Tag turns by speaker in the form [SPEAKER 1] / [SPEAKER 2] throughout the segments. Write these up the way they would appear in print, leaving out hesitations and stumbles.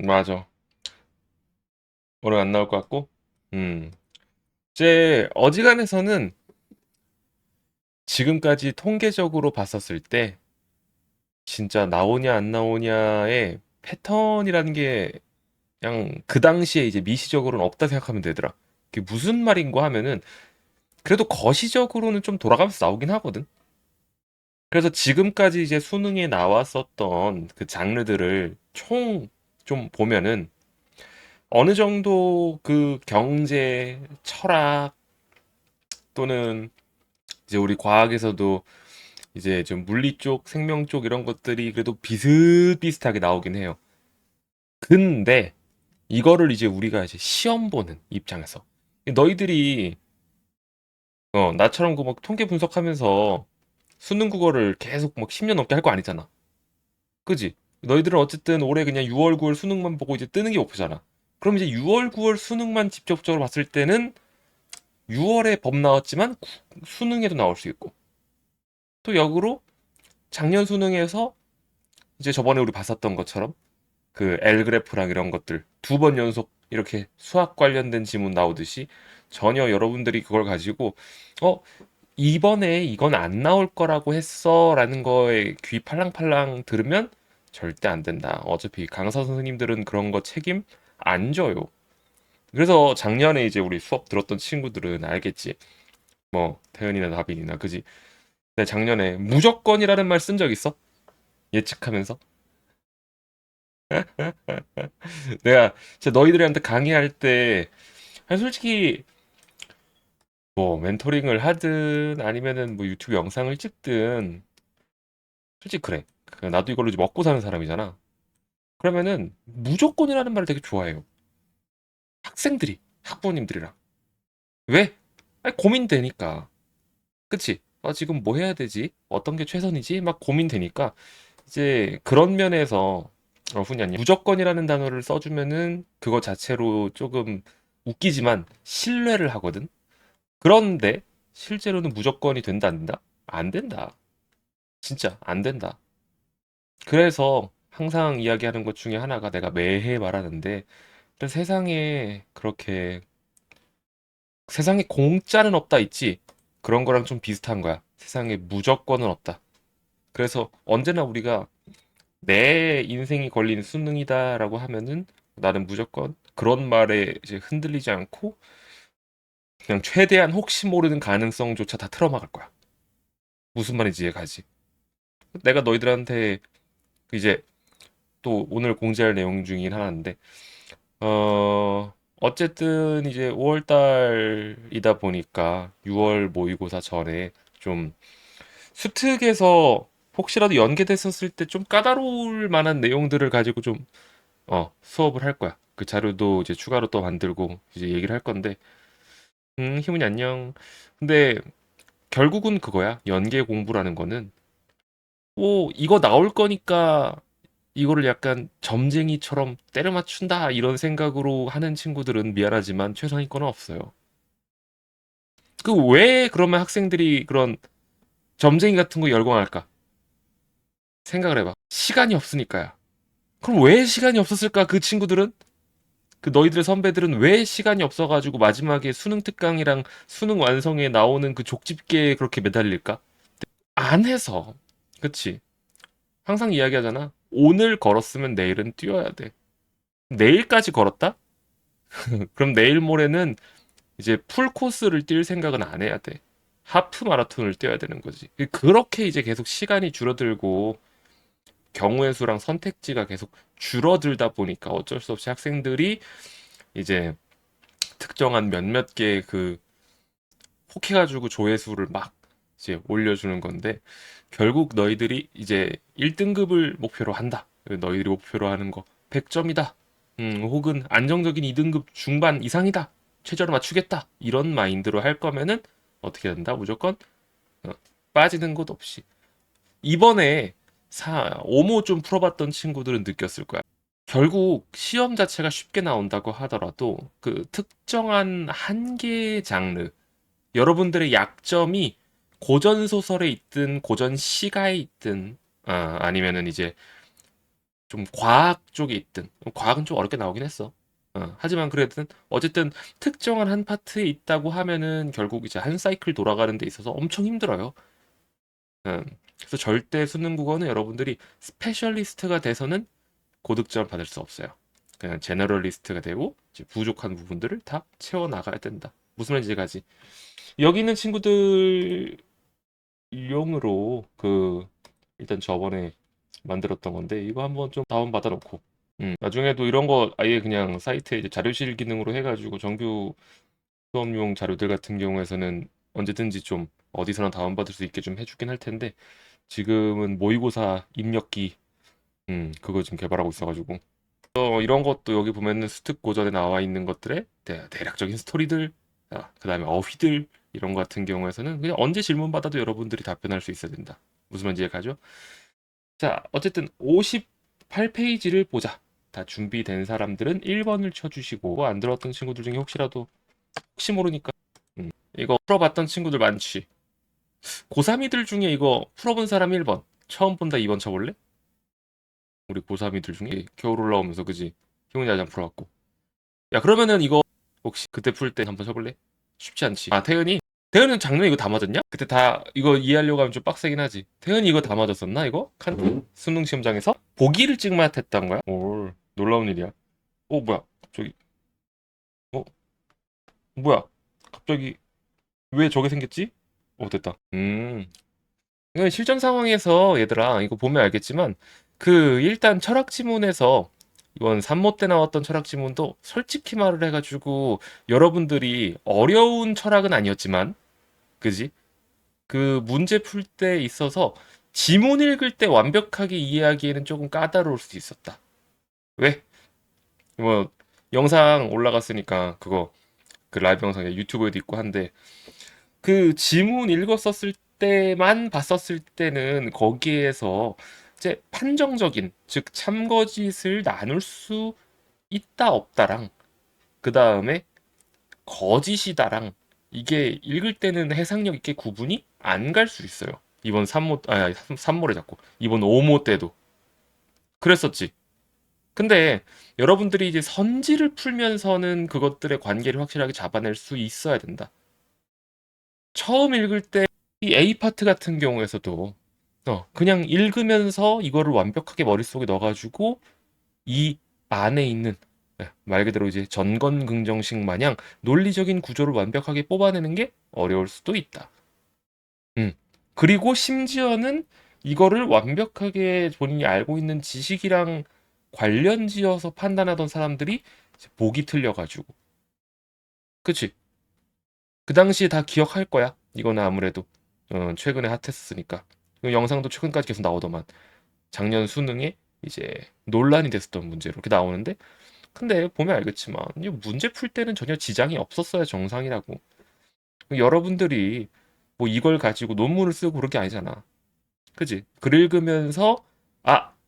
[SPEAKER 1] 맞아. 오늘 안 나올 것 같고. 이제 어지간해서는 지금까지 통계적으로 봤었을 때 진짜 나오냐 안 나오냐의 패턴이라는 게 그냥 그 당시에 이제 미시적으로는 없다 생각하면 되더라. 그게 무슨 말인고 하면은 그래도 거시적으로는 좀 돌아가면서 나오긴 하거든. 그래서 지금까지 이제 수능에 나왔었던 그 장르들을 총 좀 보면은 어느 정도 그 경제, 철학 또는 이제 우리 과학에서도 이제 좀 물리 쪽, 생명 쪽 이런 것들이 그래도 비슷비슷하게 나오긴 해요. 근데 이거를 이제 우리가 이제 시험 보는 입장에서 너희들이 나처럼 그 막 통계 분석하면서 수능 국어를 계속 막 10년 넘게 할 거 아니잖아. 그지? 너희들은 어쨌든 올해 그냥 6월, 9월 수능만 보고 이제 뜨는 게 목표잖아. 그럼 이제 6월, 9월 수능만 직접적으로 봤을 때는 6월에 법 나왔지만 수능에도 나올 수 있고 또 역으로 작년 수능에서 이제 저번에 우리 봤었던 것처럼 그 L그래프랑 이런 것들 두 번 연속 이렇게 수학 관련된 지문 나오듯이 전혀 여러분들이 그걸 가지고 어 이번에 이건 안 나올 거라고 했어라는 거에 귀 팔랑팔랑 들으면 절대 안 된다. 어차피 강사 선생님들은 그런 거 책임 안 져요. 그래서 작년에 이제 우리 수업 들었던 친구들은 알겠지. 뭐 태연이나 다빈이나 그지? 내 작년에 무조건이라는 말 쓴 적 있어? 예측하면서? 내가 진짜 너희들한테 강의할 때 아니, 솔직히 뭐 멘토링을 하든 아니면은 뭐 유튜브 영상을 찍든 솔직히 그래. 나도 이걸로 이제 먹고 사는 사람이잖아. 그러면은 무조건이라는 말을 되게 좋아해요. 학생들이, 학부모님들이랑. 왜? 아니, 고민되니까. 그치? 지금 뭐 해야 되지? 어떤 게 최선이지? 막 고민되니까. 이제 그런 면에서 훈이 아니 무조건이라는 단어를 써주면은 그거 자체로 조금 웃기지만 신뢰를 하거든. 그런데 실제로는 무조건이 된다 안 된다? 안 된다. 진짜 안 된다. 그래서 항상 이야기하는 것 중에 하나가 내가 매해 말하는데 세상에 그렇게 세상에 공짜는 없다 있지. 그런 거랑 좀 비슷한 거야. 세상에 무조건은 없다. 그래서 언제나 우리가 내 인생이 걸린 수능이다라고 하면은 나는 무조건 그런 말에 이제 흔들리지 않고 그냥 최대한 혹시 모르는 가능성조차 다 틀어막을 거야. 무슨 말인지 이해가지? 내가 너희들한테 이제 또 오늘 공지할 내용 중인 하나인데 어쨌든 이제 5월 달이다 보니까 6월 모의고사 전에 좀 수특에서 혹시라도 연계됐었을 때 좀 까다로울 만한 내용들을 가지고 좀 수업을 할 거야. 그 자료도 이제 추가로 또 만들고 이제 얘기를 할 건데 희문이 안녕. 근데 결국은 그거야. 연계 공부라는 거는 이거 나올 거니까 이거를 약간 점쟁이처럼 때려 맞춘다 이런 생각으로 하는 친구들은 미안하지만 최상위권은 없어요. 그 왜 그러면 학생들이 그런 점쟁이 같은 거 열광할까? 생각을 해봐. 시간이 없으니까야. 그럼 왜 시간이 없었을까? 그 친구들은? 그 너희들의 선배들은 왜 시간이 없어가지고 마지막에 수능 특강이랑 수능 완성에 나오는 그 족집게에 그렇게 매달릴까? 안 해서. 그치? 항상 이야기하잖아. 오늘 걸었으면 내일은 뛰어야 돼. 내일까지 걸었다? 그럼 내일 모레는 이제 풀 코스를 뛸 생각은 안 해야 돼. 하프 마라톤을 뛰어야 되는 거지. 그렇게 이제 계속 시간이 줄어들고 경우의 수랑 선택지가 계속 줄어들다 보니까 어쩔 수 없이 학생들이 이제 특정한 몇몇 개의 그 혹해가지고 조회수를 막 이제 올려주는 건데 결국 너희들이 이제 1등급을 목표로 한다. 너희들이 목표로 하는 거 100점이다. 혹은 안정적인 2등급 중반 이상이다. 최저를 맞추겠다. 이런 마인드로 할 거면은 어떻게 된다? 무조건 어, 빠지는 것 없이. 이번에 오모 좀 풀어봤던 친구들은 느꼈을 거야. 결국 시험 자체가 쉽게 나온다고 하더라도 그 특정한 한 개의 장르, 여러분들의 약점이 고전 소설에 있든 고전 시가에 있든 아니면은 이제 좀 과학 쪽에 있든 과학은 좀 어렵게 나오긴 했어. 하지만 그래도 어쨌든 특정한 한 파트에 있다고 하면은 결국 이제 한 사이클 돌아가는 데 있어서 엄청 힘들어요. 그래서 절대 수능 국어는 여러분들이 스페셜리스트가 돼서는 고득점 받을 수 없어요. 그냥 제너럴리스트가 되고 이제 부족한 부분들을 다 채워 나가야 된다. 무슨 말인지 가지. 여기 있는 친구들 용으로 일단 저번에 만들었던 건데 이거 한번 좀 다운 받아 놓고 나중에도 이런 거 아예 그냥 사이트에 이제 자료실 기능으로 해가지고 정규 수업용 자료들 같은 경우에서는 언제든지 좀 어디서나 다운받을 수 있게 좀 해주긴 할 텐데 지금은 모의고사 입력기 그거 지금 개발하고 있어가지고 이런 것도 여기 보면은 수특 고전에 나와 있는 것들의 대략적인 스토리들 그다음에 어휘들 이런 거 같은 경우에서는 그냥 언제 질문 받아도 여러분들이 답변할 수 있어야 된다. 무슨 말인지 가죠? 자, 어쨌든 58페이지를 보자. 다 준비된 사람들은 1번을 쳐주시고 안 들었던 친구들 중에 혹시 모르니까 이거 풀어봤던 친구들 많지. 고3이들 중에 이거 풀어본 사람 1번 처음 본다 2번 쳐볼래? 우리 고3이들 중에 겨울 올라오면서 그지? 형이 야장 풀어갖고 야 그러면은 이거 혹시 그때 풀 때 한번 쳐볼래? 쉽지 않지. 아 태은이는 작년에 이거 다 맞았냐? 그때 다 이거 이해하려고 하면 좀 빡세긴 하지. 태은이 이거 다 맞았었나 이거? 칸 수능 시험장에서? 보기를 찍만 했던 거야? 올 놀라운 일이야. 뭐야 저기 어 뭐야 갑자기 왜 저게 생겼지? 됐다. 이건 실전 상황에서 얘들아 이거 보면 알겠지만 일단 철학 지문에서 이번 3모 때 나왔던 철학 지문도 솔직히 말을 해가지고 여러분들이 어려운 철학은 아니었지만 그지? 그 문제 풀 때 있어서 지문 읽을 때 완벽하게 이해하기에는 조금 까다로울 수도 있었다. 왜? 뭐 영상 올라갔으니까 그 라이브 영상에 유튜브에도 있고 한데 그 지문 읽었었을 때만 봤었을 때는 거기에서 이제 판정적인 즉 참거짓을 나눌 수 있다 없다랑 그 다음에 거짓이다랑 이게 읽을 때는 해상력 있게 구분이 안 갈 수 있어요. 이번 3모 아니 3모래 잡고 이번 5모 때도 그랬었지. 근데 여러분들이 이제 선지를 풀면서는 그것들의 관계를 확실하게 잡아낼 수 있어야 된다. 처음 읽을 때 이 A 파트 같은 경우에서도 그냥 읽으면서 이거를 완벽하게 머릿속에 넣어가지고 이 안에 있는 말 그대로 이제 전건긍정식 마냥 논리적인 구조를 완벽하게 뽑아내는 게 어려울 수도 있다. 음. 그리고 심지어는 이거를 완벽하게 본인이 알고 있는 지식이랑 관련 지어서 판단하던 사람들이 이제 보기 틀려가지고 그치? 그 당시에 다 기억할 거야. 이거는 아무래도 최근에 핫했으니까. 그 영상도 최근까지 계속 나오더만. 작년 수능에 이제 논란이 됐었던 문제로 이렇게 나오는데 근데 보면 알겠지만 이 문제 풀 때는 전혀 지장이 없었어야 정상이라고. 여러분들이 뭐 이걸 가지고 논문을 쓰고 그런 게 아니잖아. 그지? 글 읽으면서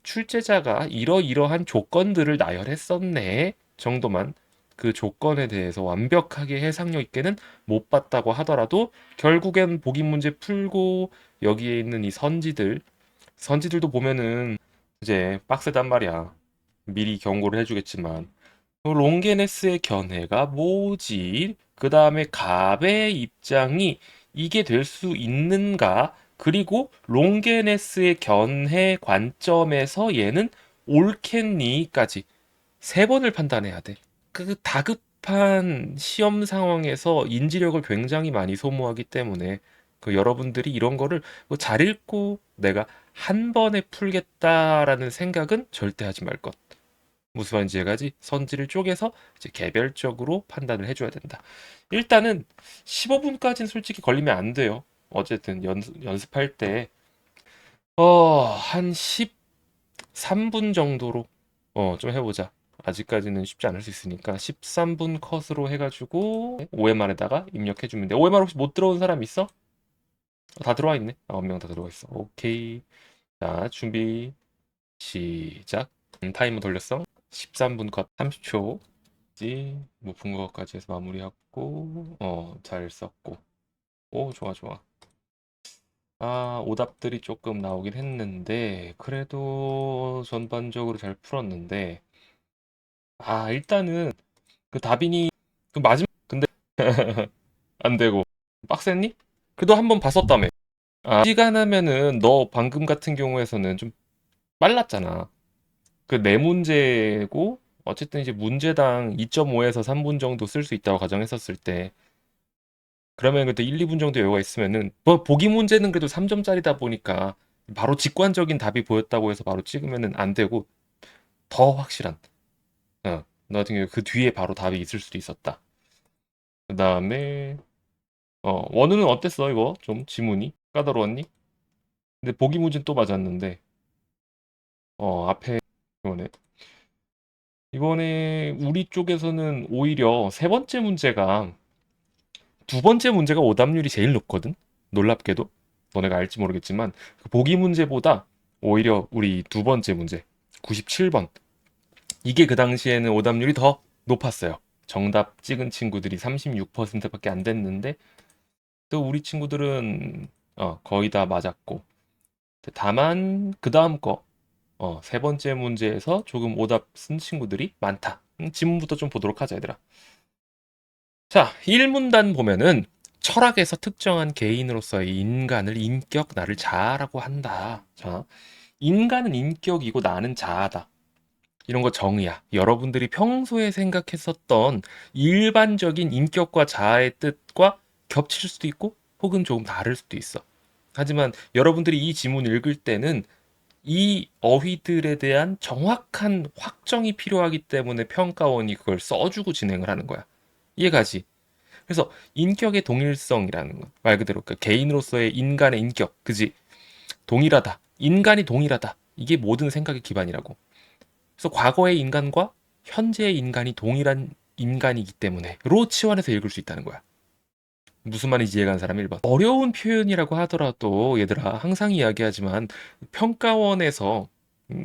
[SPEAKER 1] 출제자가 이러이러한 조건들을 나열했었네 정도만 그 조건에 대해서 완벽하게 해상력 있게는 못 봤다고 하더라도 결국엔 보기 문제 풀고 여기에 있는 이 선지들도 보면은 이제 빡세단 말이야. 미리 경고를 해주겠지만 롱게네스의 견해가 뭐지? 그 다음에 갑의 입장이 이게 될 수 있는가? 그리고 롱게네스의 견해 관점에서 얘는 옳겠니?까지 세 번을 판단해야 돼. 그 다급한 시험 상황에서 인지력을 굉장히 많이 소모하기 때문에 여러분들이 이런 거를 뭐잘 읽고 내가 한 번에 풀겠다라는 생각은 절대 하지 말 것. 무슨 말인지 해가지 선지를 쪼개서 이제 개별적으로 판단을 해줘야 된다. 일단은 15분까지는 솔직히 걸리면 안 돼요. 어쨌든 연습할 때 한 13분 정도로 좀 해보자. 아직까지는 쉽지 않을 수 있으니까 13분 컷으로 해가지고 OMR에다가 입력해주면 돼. OMR 혹시 못 들어온 사람 있어? 다 들어와 있네. 9명 다 들어와 있어. 오케이. 자, 준비 시작. 타이머 돌렸어. 13분 컷 30초. 뭐 분거까지 해서 마무리하고 잘 썼고 오 좋아 좋아 오답들이 조금 나오긴 했는데, 그래도 전반적으로 잘 풀었는데, 일단은 그 다빈이 그 마지막 근데 안 되고 빡셌니? 그래도 한번 봤었다며. 시간 하면은 너 방금 같은 경우에서는 좀 빨랐잖아. 그 네 문제고 어쨌든 이제 문제당 2.5에서 3분 정도 쓸 수 있다고 가정했었을 때 그러면 그때 1, 2분 정도 여유가 있으면은 뭐 보기 문제는 그래도 3점짜리다 보니까 바로 직관적인 답이 보였다고 해서 바로 찍으면은 안 되고 더 확실한 너 같은 경우 그 뒤에 바로 답이 있을 수도 있었다. 그다음에 원우는 어땠어 이거? 좀 지문이 까다로웠니? 근데 보기 문제는 또 맞았는데 앞에 이번에 우리 쪽에서는 오히려 세 번째 문제가 두 번째 문제가 오답률이 제일 높거든. 놀랍게도 너네가 알지 모르겠지만 그 보기 문제보다 오히려 우리 두 번째 문제 97번 이게 그 당시에는 오답률이 더 높았어요. 정답 찍은 친구들이 36%밖에 안 됐는데 또 우리 친구들은 거의 다 맞았고 다만 그 다음 거 세 번째 문제에서 조금 오답 쓴 친구들이 많다. 지문부터 좀 보도록 하자, 얘들아. 자, 1문단 보면은 철학에서 특정한 개인으로서의 인간을 인격 나를 자아라고 한다. 자, 인간은 인격이고 나는 자아다. 이런 거 정의야. 여러분들이 평소에 생각했었던 일반적인 인격과 자아의 뜻과 겹칠 수도 있고 혹은 조금 다를 수도 있어. 하지만 여러분들이 이 지문 읽을 때는 이 어휘들에 대한 정확한 확정이 필요하기 때문에 평가원이 그걸 써주고 진행을 하는 거야. 이해가지? 그래서 인격의 동일성이라는 것, 말 그대로 그 개인으로서의 인간의 인격, 그지? 동일하다. 인간이 동일하다. 이게 모든 생각의 기반이라고. 그래서 과거의 인간과 현재의 인간이 동일한 인간이기 때문에 로 치환해서 읽을 수 있다는 거야. 무슨 말인지 이해가는 사람 1번. 어려운 표현이라고 하더라도 얘들아 항상 이야기하지만 평가원에서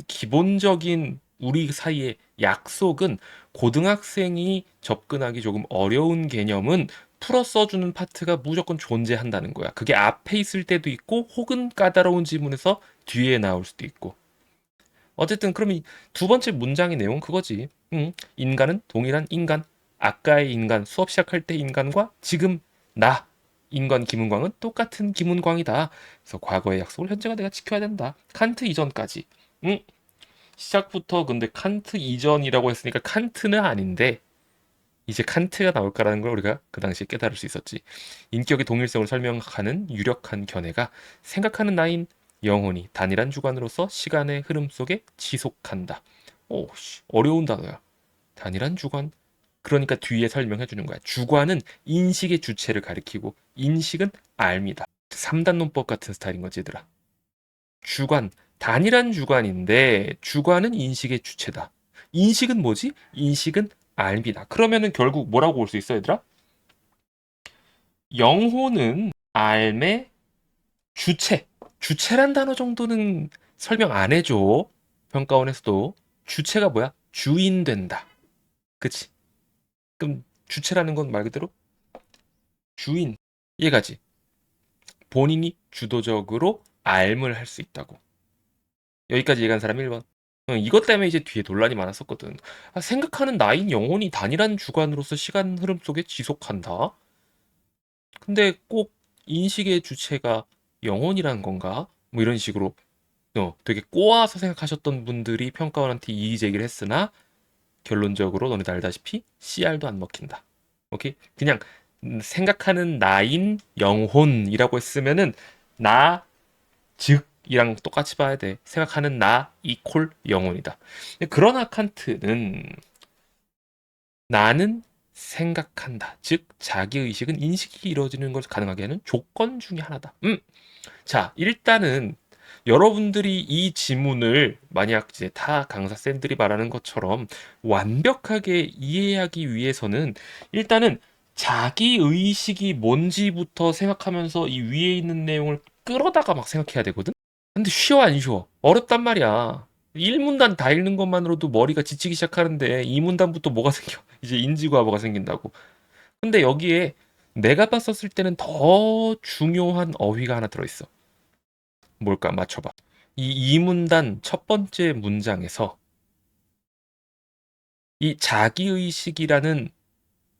[SPEAKER 1] 기본적인 우리 사이의 약속은 고등학생이 접근하기 조금 어려운 개념은 풀어 써주는 파트가 무조건 존재한다는 거야. 그게 앞에 있을 때도 있고 혹은 까다로운 지문에서 뒤에 나올 수도 있고. 어쨌든 그럼 이 두 번째 문장의 내용은 그거지. 인간은 동일한 인간. 아까의 인간, 수업 시작할 때 인간과 지금 나, 인간 김은광은 똑같은 김은광이다. 그래서 과거의 약속을 현재가 내가 지켜야 된다. 칸트 이전까지. 응? 시작부터 근데 칸트 이전이라고 했으니까 칸트는 아닌데 이제 칸트가 나올까라는 걸 우리가 그 당시에 깨달을 수 있었지. 인격의 동일성을 설명하는 유력한 견해가 생각하는 나인 영혼이 단일한 주관으로서 시간의 흐름 속에 지속한다. 어려운 단어야. 단일한 주관. 그러니까 뒤에 설명해 주는 거야. 주관은 인식의 주체를 가리키고 인식은 알미다. 3단 논법 같은 스타일인 거지, 얘들아. 주관, 단일한 주관인데 주관은 인식의 주체다. 인식은 뭐지? 인식은 알미다. 그러면은 결국 뭐라고 볼 수 있어, 얘들아? 영혼은 알의 주체. 주체란 단어 정도는 설명 안 해줘. 평가원에서도. 주체가 뭐야? 주인 된다. 그치? 그럼 주체라는 건 말 그대로 주인. 이해가지? 본인이 주도적으로 알을 할 수 있다고. 여기까지 얘기한 사람 1번. 이것 때문에 이제 뒤에 논란이 많았었거든. 생각하는 나인 영혼이 단일한 주관으로서 시간 흐름 속에 지속한다. 근데 꼭 인식의 주체가 영혼이란 건가? 뭐 이런 식으로 되게 꼬아서 생각하셨던 분들이 평가원한테 이의 제기를 했으나 결론적으로 너네도 알다시피 CR도 안 먹힌다. 오케이? 그냥 생각하는 나인 영혼이라고 했으면은 나 즉이랑 똑같이 봐야 돼. 생각하는 나 이퀄 영혼이다. 그러나 칸트는 나는 생각한다. 즉 자기의식은 인식이 이루어지는 것을 가능하게 하는 조건 중에 하나다. 자, 일단은 여러분들이 이 지문을 만약 이제 타 강사 쌤들이 말하는 것처럼 완벽하게 이해하기 위해서는 일단은 자기 의식이 뭔지부터 생각하면서 이 위에 있는 내용을 끌어다가 막 생각해야 되거든. 근데 쉬워 안 쉬워? 어렵단 말이야. 1문단 다 읽는 것만으로도 머리가 지치기 시작하는데 2문단부터 뭐가 생겨? 이제 인지과부가 생긴다고. 근데 여기에 내가 봤었을 때는 더 중요한 어휘가 하나 들어있어. 뭘까? 맞춰봐. 이 이문단 첫 번째 문장에서 이 자기의식이라는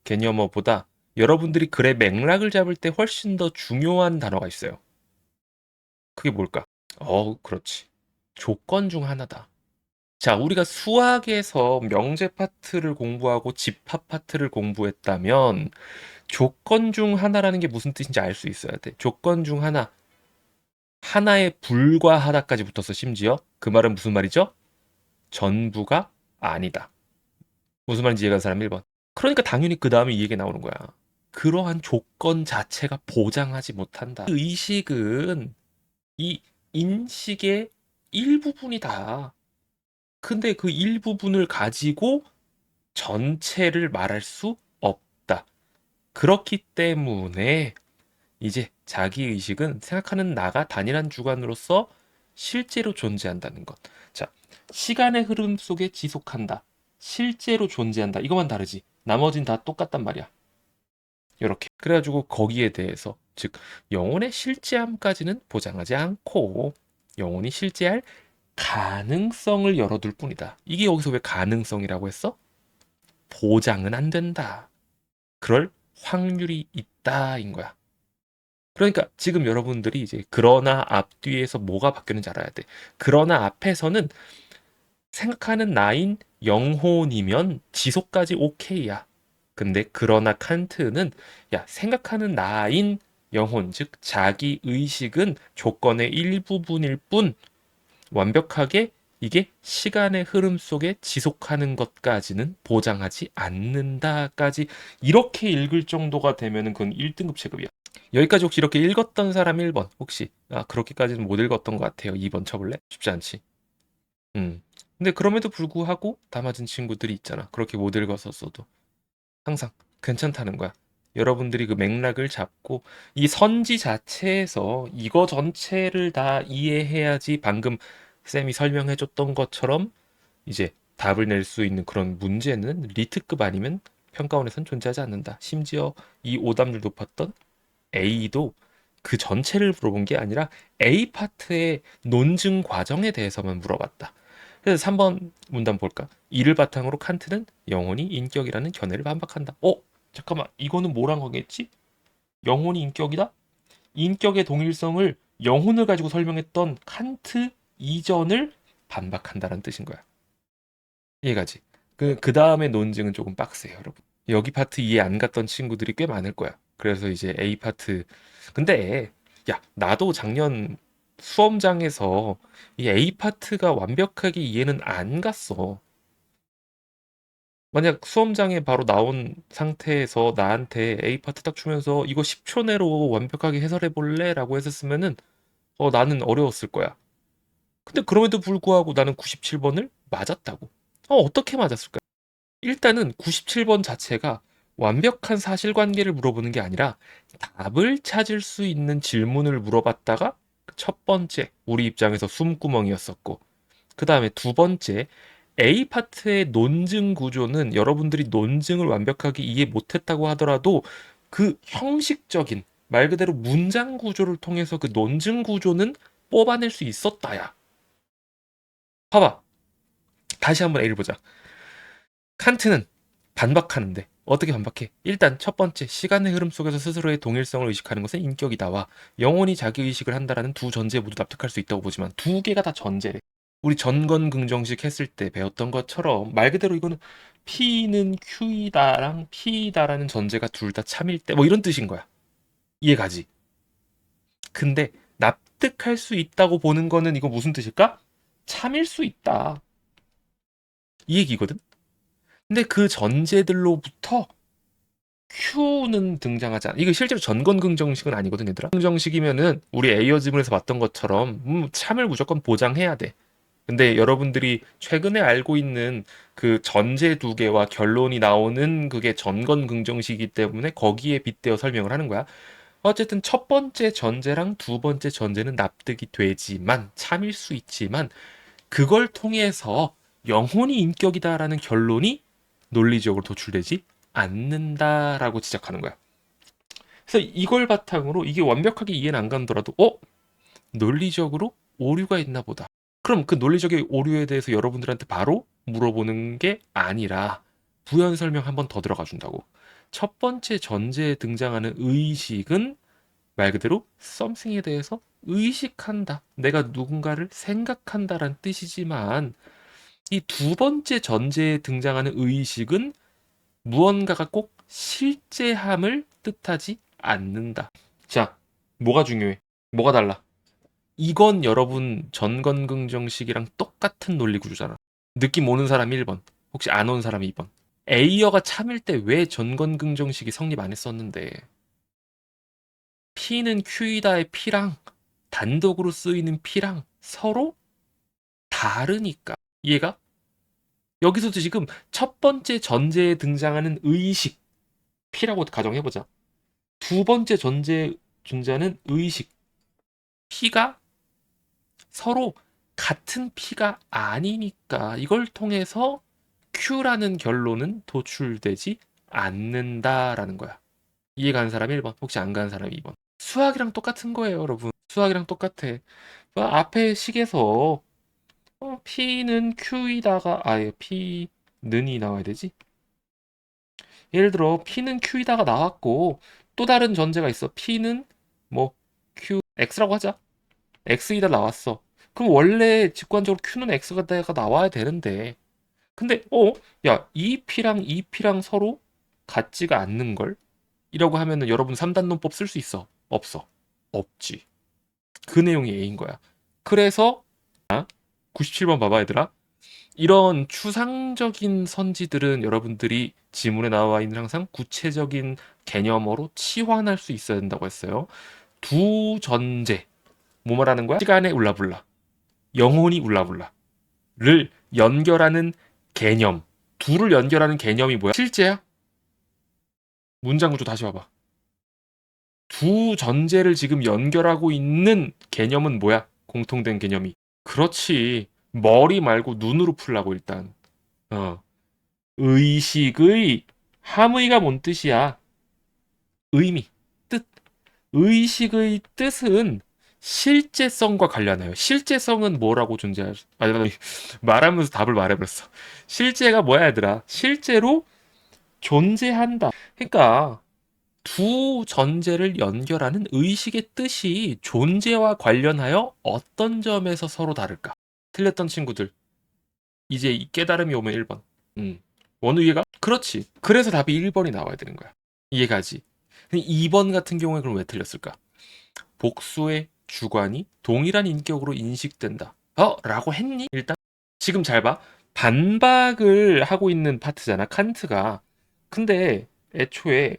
[SPEAKER 1] 개념어보다 여러분들이 글의 맥락을 잡을 때 훨씬 더 중요한 단어가 있어요. 그게 뭘까? 그렇지. 조건 중 하나다. 자, 우리가 수학에서 명제 파트를 공부하고 집합 파트를 공부했다면 조건 중 하나라는 게 무슨 뜻인지 알 수 있어야 돼. 조건 중 하나. 하나에 불과하다까지 붙었어, 심지어. 그 말은 무슨 말이죠? 전부가 아니다. 무슨 말인지 이해가는 사람 1번. 그러니까 당연히 그 다음에 이 얘기 나오는 거야. 그러한 조건 자체가 보장하지 못한다. 그 의식은 이 인식의 일부분이다. 근데 그 일부분을 가지고 전체를 말할 수 없다. 그렇기 때문에 이제 자기의식은 생각하는 나가 단일한 주관으로서 실제로 존재한다는 것. 자, 시간의 흐름 속에 지속한다. 실제로 존재한다. 이것만 다르지. 나머진 다 똑같단 말이야. 이렇게. 그래가지고 거기에 대해서 즉 영혼의 실제함까지는 보장하지 않고 영혼이 실제할 가능성을 열어둘 뿐이다. 이게 여기서 왜 가능성이라고 했어? 보장은 안 된다. 그럴 확률이 있다인 거야. 그러니까 지금 여러분들이 이제 그러나 앞뒤에서 뭐가 바뀌었는지 알아야 돼. 그러나 앞에서는 생각하는 나인 영혼이면 지속까지 오케이야. 근데 그러나 칸트는 야, 생각하는 나인 영혼, 즉 자기 의식은 조건의 일부분일 뿐 완벽하게 이게 시간의 흐름 속에 지속하는 것까지는 보장하지 않는다까지 이렇게 읽을 정도가 되면은 그건 1등급 체급이야. 여기까지 혹시 이렇게 읽었던 사람 1번 혹시 그렇게까지는 못 읽었던 것 같아요. 2번 쳐볼래? 쉽지 않지. 근데 그럼에도 불구하고 다 맞은 친구들이 있잖아. 그렇게 못 읽었었어도 항상 괜찮다는 거야. 여러분들이 그 맥락을 잡고 이 선지 자체에서 이거 전체를 다 이해해야지 방금 쌤이 설명해줬던 것처럼 이제 답을 낼 수 있는 그런 문제는 리트급 아니면 평가원에선 존재하지 않는다. 심지어 이 오답률 높았던 A도 그 전체를 물어본 게 아니라 A 파트의 논증 과정에 대해서만 물어봤다. 그래서 3번 문단 볼까? 이를 바탕으로 칸트는 영혼이 인격이라는 견해를 반박한다. 잠깐만, 이거는 뭐란 거겠지? 영혼이 인격이다? 인격의 동일성을 영혼을 가지고 설명했던 칸트 이전을 반박한다는 뜻인 거야. 이해가지? 그 다음에 논증은 조금 빡세요, 여러분. 여기 파트 이해 안 갔던 친구들이 꽤 많을 거야. 그래서 이제 A 파트. 근데, 야, 나도 작년 수험장에서 이 A 파트가 완벽하게 이해는 안 갔어. 만약 수험장에 바로 나온 상태에서 나한테 A 파트 딱 주면서 이거 10초 내로 완벽하게 해설해 볼래? 라고 했었으면은, 나는 어려웠을 거야. 근데 그럼에도 불구하고 나는 97번을 맞았다고. 어떻게 맞았을까? 일단은 97번 자체가 완벽한 사실관계를 물어보는 게 아니라 답을 찾을 수 있는 질문을 물어봤다가 첫 번째, 우리 입장에서 숨구멍이었었고, 그 다음에 두 번째, A 파트의 논증 구조는 여러분들이 논증을 완벽하게 이해 못했다고 하더라도 그 형식적인 말 그대로 문장 구조를 통해서 그 논증 구조는 뽑아낼 수 있었다야. 봐봐. 다시 한번 A를 보자. 칸트는 반박하는데 어떻게 반박해? 일단 첫 번째, 시간의 흐름 속에서 스스로의 동일성을 의식하는 것은 인격이다와 영혼이 자기 의식을 한다라는 두 전제 모두 납득할 수 있다고 보지만 두 개가 다 전제래. 우리 전건긍정식 했을 때 배웠던 것처럼 말 그대로 이거는 P는 Q이다랑 P다라는 전제가 둘 다 참일 때 뭐 이런 뜻인 거야. 이해가지? 근데 납득할 수 있다고 보는 거는 이거 무슨 뜻일까? 참일 수 있다. 이 얘기거든? 근데 그 전제들로부터 Q는 등장하지 않아. 이거 실제로 전건긍정식은 아니거든, 얘들아. 긍정식이면은 우리 에이어즈문에서 봤던 것처럼 참을 무조건 보장해야 돼. 근데 여러분들이 최근에 알고 있는 그 전제 두 개와 결론이 나오는 그게 전건긍정식이기 때문에 거기에 빗대어 설명을 하는 거야. 어쨌든 첫 번째 전제랑 두 번째 전제는 납득이 되지만 참일 수 있지만 그걸 통해서 영혼이 인격이다라는 결론이 논리적으로 도출되지 않는다라고 지적하는 거야. 그래서 이걸 바탕으로 이게 완벽하게 이해는 안 가더라도 논리적으로 오류가 있나 보다. 그럼 그 논리적인 오류에 대해서 여러분들한테 바로 물어보는 게 아니라 부연 설명 한 번 더 들어가 준다고. 첫 번째 전제에 등장하는 의식은 말 그대로 something에 대해서 의식한다. 내가 누군가를 생각한다란 뜻이지만 이 두 번째 전제에 등장하는 의식은 무언가가 꼭 실제함을 뜻하지 않는다. 자, 뭐가 중요해? 뭐가 달라? 이건 여러분 전건긍정식이랑 똑같은 논리 구조잖아. 느낌 오는 사람 1번, 혹시 안 온 사람 2번. A어가 참일 때 왜 전건긍정식이 성립 안 했었는데 P는 Q이다의 P랑 단독으로 쓰이는 P랑 서로 다르니까. 이해가? 여기서도 지금 첫 번째 전제에 등장하는 의식 P라고 가정해보자. 두 번째 전제에 존재하는 의식 P가 서로 같은 P가 아니니까 이걸 통해서 Q라는 결론은 도출되지 않는다라는 거야. 이해 가는 사람 1번, 혹시 안 가는 사람 2번. 수학이랑 똑같은 거예요, 여러분. 수학이랑 똑같아. 앞에 식에서 P는 Q이다가 아예 P는이 나와야 되지? 예를 들어 P는 Q이다가 나왔고 또 다른 전제가 있어. P는 뭐 Q, X라고 하자. X이다 나왔어. 그럼 원래 직관적으로 Q는 X가 나와야 되는데 근데 야, 이 P랑 이 P랑 서로 같지가 않는 걸? 이라고 하면은 여러분 3단론법 쓸 수 있어? 없어. 없지. 그 내용이 A인 거야. 그래서 97번 봐봐 얘들아. 이런 추상적인 선지들은 여러분들이 지문에 나와 있는 항상 구체적인 개념어로 치환할 수 있어야 된다고 했어요. 두 전제. 뭐 말하는 거야? 시간의 울라불라. 영혼이 울라불라를 연결하는 개념. 둘을 연결하는 개념이 뭐야? 실제야? 문장 구조 다시 봐봐. 두 전제를 지금 연결하고 있는 개념은 뭐야? 공통된 개념이. 그렇지. 머리 말고 눈으로 풀라고 일단. 어. 의식의 함의가 뭔 뜻이야? 의미, 뜻. 의식의 뜻은 실제성과 관련해요. 실제성은 뭐라고 존재할 수? 아니, 말하면서 답을 말해버렸어. 실제가 뭐야, 얘들아? 실제로 존재한다. 그러니까 두 전제를 연결하는 의식의 뜻이 존재와 관련하여 어떤 점에서 서로 다를까? 틀렸던 친구들 이제 이 깨달음이 오면 1번. 원우 이해가? 그렇지. 그래서 답이 1번이 나와야 되는 거야. 이해가지? 2번 같은 경우에 그럼 왜 틀렸을까? 복수의 주관이 동일한 인격으로 인식된다. 라고 했니? 일단 지금 잘 봐. 반박을 하고 있는 파트잖아, 칸트가. 근데 애초에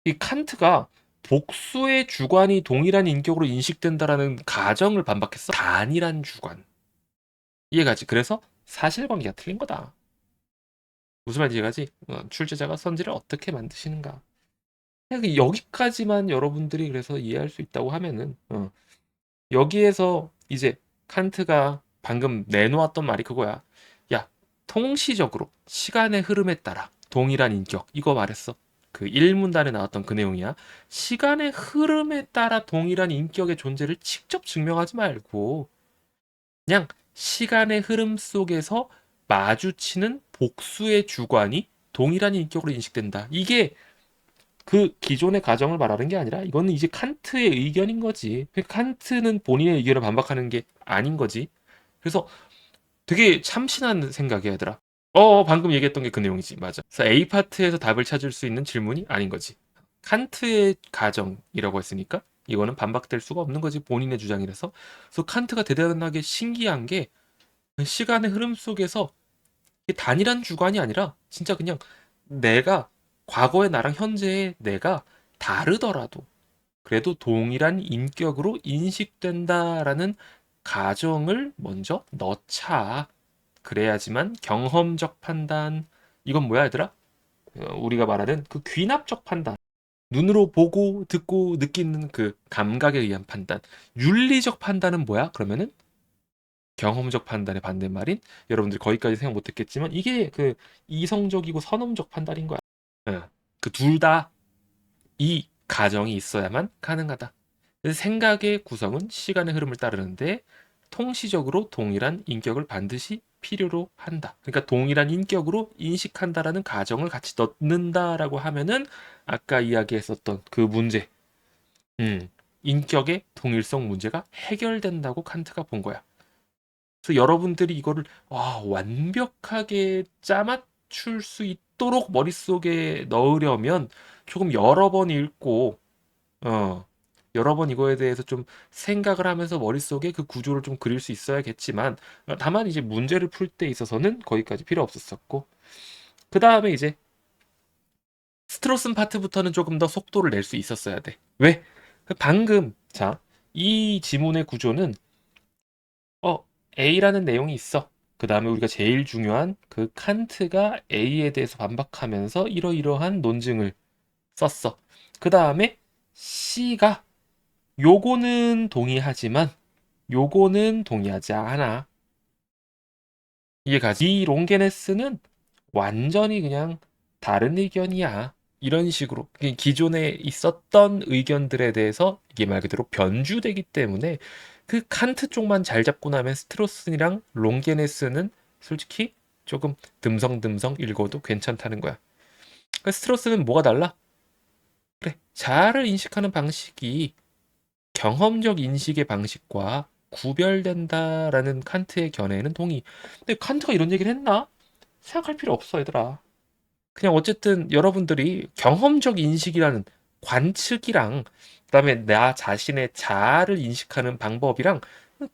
[SPEAKER 1] 이 칸트가 복수의 주관이 동일한 인격으로 인식된다라는 가정을 반박했어. 단일한 주관. 이해가지? 그래서 사실관계가 틀린 거다. 무슨 말인지 이해가지? 출제자가 선지를 어떻게 만드시는가. 그냥 여기까지만 여러분들이 그래서 이해할 수 있다고 하면은 여기에서 이제 칸트가 방금 내놓았던 말이 그거야. 야, 통시적으로 시간의 흐름에 따라 동일한 인격 이거 말했어. 그 1문단에 나왔던 그 내용이야. 시간의 흐름에 따라 동일한 인격의 존재를 직접 증명하지 말고 그냥 시간의 흐름 속에서 마주치는 복수의 주관이 동일한 인격으로 인식된다. 이게 그 기존의 가정을 말하는 게 아니라 이거는 이제 칸트의 의견인 거지. 칸트는 본인의 의견을 반박하는 게 아닌 거지. 그래서 되게 참신한 생각이야, 얘들아. 방금 얘기했던 게 그 내용이지. 맞아. 그래서 A 파트에서 답을 찾을 수 있는 질문이 아닌 거지. 칸트의 가정이라고 했으니까 이거는 반박될 수가 없는 거지. 본인의 주장이라서. 그래서 칸트가 대단하게 신기한 게 시간의 흐름 속에서 이게 단일한 주관이 아니라 진짜 그냥 내가 과거의 나랑 현재의 내가 다르더라도 그래도 동일한 인격으로 인식된다라는 가정을 먼저 넣자. 그래야지만 경험적 판단, 이건 뭐야 얘들아? 우리가 말하는 그 귀납적 판단. 눈으로 보고 듣고 느끼는 그 감각에 의한 판단. 윤리적 판단은 뭐야? 그러면은 경험적 판단의 반대말인 여러분들 거기까지 생각 못했겠지만 이게 그 이성적이고 선험적 판단인 거야. 그 둘 다 이 가정이 있어야만 가능하다. 생각의 구성은 시간의 흐름을 따르는데 통시적으로 동일한 인격을 반드시 필요로 한다. 그러니까 동일한 인격으로 인식한다라는 가정을 같이 넣는다라고 하면은 아까 이야기했었던 그 문제, 음, 인격의 동일성 문제가 해결된다고 칸트가 본 거야. 그래서 여러분들이 이거를 완벽하게 짜맞출 수 있도록 머릿속에 넣으려면 조금 여러 번 읽고 어, 여러 번 이거에 대해서 좀 생각을 하면서 머릿속에 그 구조를 좀 그릴 수 있어야겠지만 다만 이제 문제를 풀 때 있어서는 거기까지 필요 없었었고 그 다음에 이제 스트로슨 파트부터는 조금 더 속도를 낼 수 있었어야 돼. 왜? 방금 이 지문의 구조는 어, A라는 내용이 있어. 그 다음에 우리가 제일 중요한 그 칸트가 A에 대해서 반박하면서 이러이러한 논증을 썼어. 그 다음에 C가 요거는 동의하지만 요거는 동의하지 않아. 이해가지? 이 롱게네스는 완전히 그냥 다른 의견이야. 이런 식으로 기존에 있었던 의견들에 대해서 이게 말 그대로 변주되기 때문에 그 칸트 쪽만 잘 잡고 나면 스트로슨이랑 롱게네스는 솔직히 조금 듬성듬성 읽어도 괜찮다는 거야. 그러니까 스트로스는 뭐가 달라? 그래, 자아를 인식하는 방식이 경험적 인식의 방식과 구별된다라는 칸트의 견해에는 동의. 근데 칸트가 이런 얘기를 했나? 생각할 필요 없어, 얘들아. 그냥 어쨌든 여러분들이 경험적 인식이라는 관측이랑 그다음에 나 자신의 자아를 인식하는 방법이랑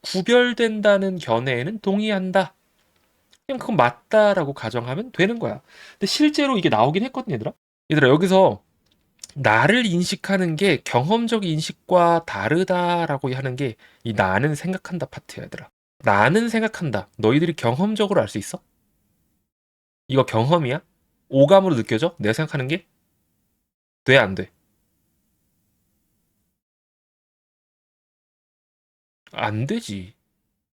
[SPEAKER 1] 구별된다는 견해에는 동의한다. 그냥 그건 맞다라고 가정하면 되는 거야. 근데 실제로 이게 나오긴 했거든, 얘들아. 얘들아, 여기서 나를 인식하는 게 경험적 인식과 다르다라고 하는 게 이 나는 생각한다 파트야, 얘들아. 나는 생각한다. 너희들이 경험적으로 알 수 있어? 이거 경험이야? 오감으로 느껴져? 내가 생각하는 게? 돼, 안 돼? 안 되지.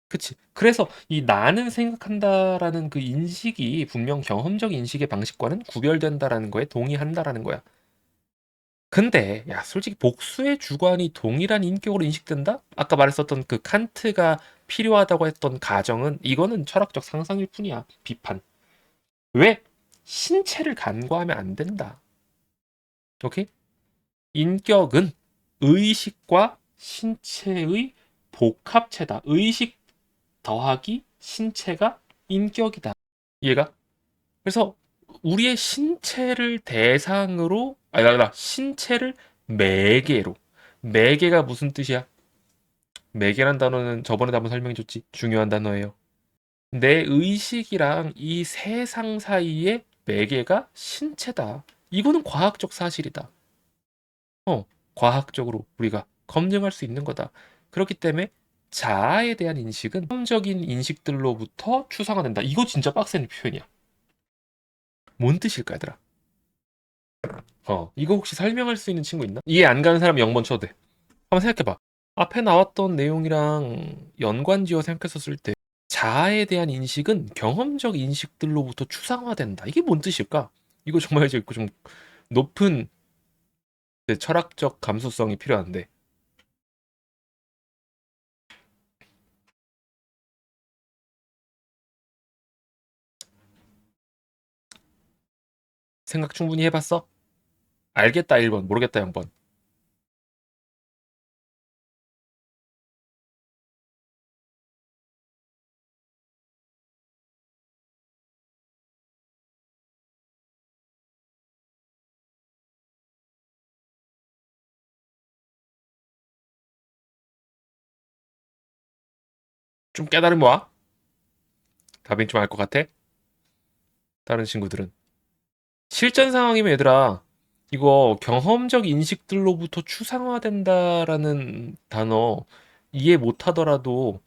[SPEAKER 1] 그치. 그래서 이 나는 생각한다라는 그 인식이 분명 경험적 인식의 방식과는 구별된다라는 거에 동의한다라는 거야. 근데 야 솔직히 복수의 주관이 동일한 인격으로 인식된다? 아까 말했었던 그 칸트가 필요하다고 했던 가정은 이거는 철학적 상상일 뿐이야. 비판. 왜? 신체를 간과하면 안 된다. 오케이? 인격은 의식과 신체의 복합체다. 의식 더하기 신체가 인격이다. 이해가? 그래서 우리의 신체를 대상으로 아니다 신체를 매개로 매개가 무슨 뜻이야? 매개란 단어는 저번에도 한번 설명해줬지. 중요한 단어예요. 내 의식이랑 이 세상 사이의 매개가 신체다. 이거는 과학적 사실이다. 과학적으로 우리가 검증할 수 있는 거다. 그렇기 때문에 자아에 대한 인식은 성적인 인식들로부터 추상화된다. 이거 진짜 빡센 표현이야. 뭔 뜻일까, 얘들아? 이거 혹시 설명할 수 있는 친구 있나? 이해 안 가는 사람 0번 쳐도 돼. 한번 생각해봐. 앞에 나왔던 내용이랑 연관지어 생각했었을 때 자아에 대한 인식은 경험적 인식들로부터 추상화된다. 이게 뭔 뜻일까? 이거 정말 이제 좀 높은 철학적 감수성이 필요한데 생각 충분히 해봤어? 알겠다 1번, 모르겠다 0번. 좀 깨달음 와? 답이 좀 알 것 같아? 다른 친구들은. 실전 상황이면 얘들아, 이거 경험적 인식들로부터 추상화된다라는 단어 이해 못하더라도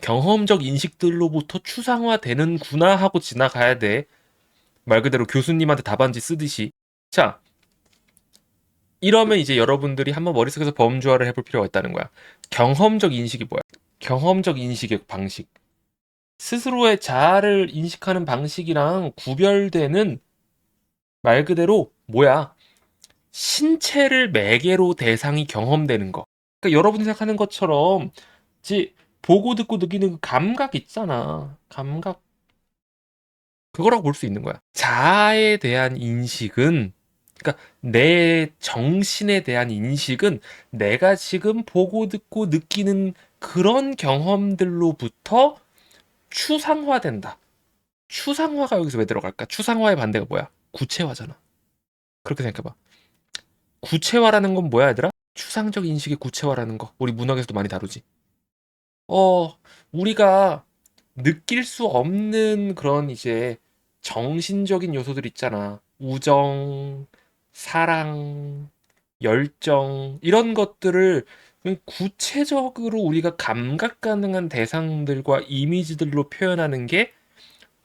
[SPEAKER 1] 경험적 인식들로부터 추상화되는구나 하고 지나가야 돼. 말 그대로 교수님한테 답안지 쓰듯이. 자, 이러면 이제 여러분들이 한번 머릿속에서 범주화를 해볼 필요가 있다는 거야. 경험적 인식이 뭐야? 경험적 인식의 방식. 스스로의 자아를 인식하는 방식이랑 구별되는 말 그대로 뭐야? 신체를 매개로 대상이 경험되는 거. 그러니까 여러분이 생각하는 것처럼 이제 보고 듣고 느끼는 그 감각 있잖아. 감각. 그거라고 볼 수 있는 거야. 자아에 대한 인식은, 그러니까 내 정신에 대한 인식은 내가 지금 보고 듣고 느끼는 그런 경험들로부터 추상화된다. 추상화가 여기서 왜 들어갈까? 추상화의 반대가 뭐야? 구체화잖아. 그렇게 생각해봐. 구체화라는 건 뭐야, 얘들아? 추상적 인식의 구체화라는 거. 우리 문학에서도 많이 다루지. 어, 우리가 느낄 수 없는 그런 이제 정신적인 요소들 있잖아. 우정, 사랑, 열정, 이런 것들을 그냥 구체적으로 우리가 감각 가능한 대상들과 이미지들로 표현하는 게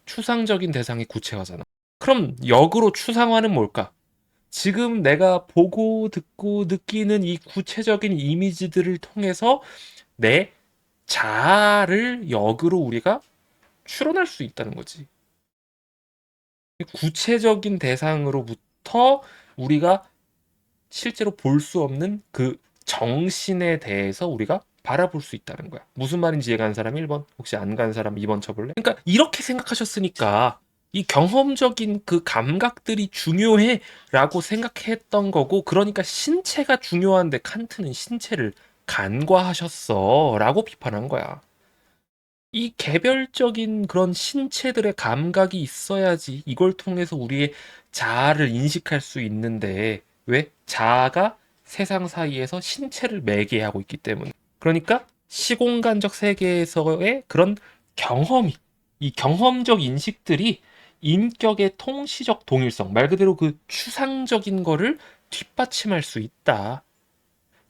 [SPEAKER 1] 추상적인 대상의 구체화잖아. 그럼 역으로 추상화는 뭘까? 지금 내가 보고 듣고 느끼는 이 구체적인 이미지들을 통해서 내 자아를 역으로 우리가 추론할 수 있다는 거지. 구체적인 대상으로부터 우리가 실제로 볼 수 없는 그 정신에 대해서 우리가 바라볼 수 있다는 거야. 무슨 말인지 이해 가는 사람 1번, 혹시 안 가는 사람 2번 쳐볼래? 그러니까 이렇게 생각하셨으니까 이 경험적인 그 감각들이 중요해 라고 생각했던 거고, 그러니까 신체가 중요한데 칸트는 신체를 간과하셨어 라고 비판한 거야. 이 개별적인 그런 신체들의 감각이 있어야지 이걸 통해서 우리의 자아를 인식할 수 있는데, 왜? 자아가 세상 사이에서 신체를 매개하고 있기 때문에. 그러니까 시공간적 세계에서의 그런 경험이, 이 경험적 인식들이 인격의 통시적 동일성, 말 그대로 그 추상적인 거를 뒷받침할 수 있다.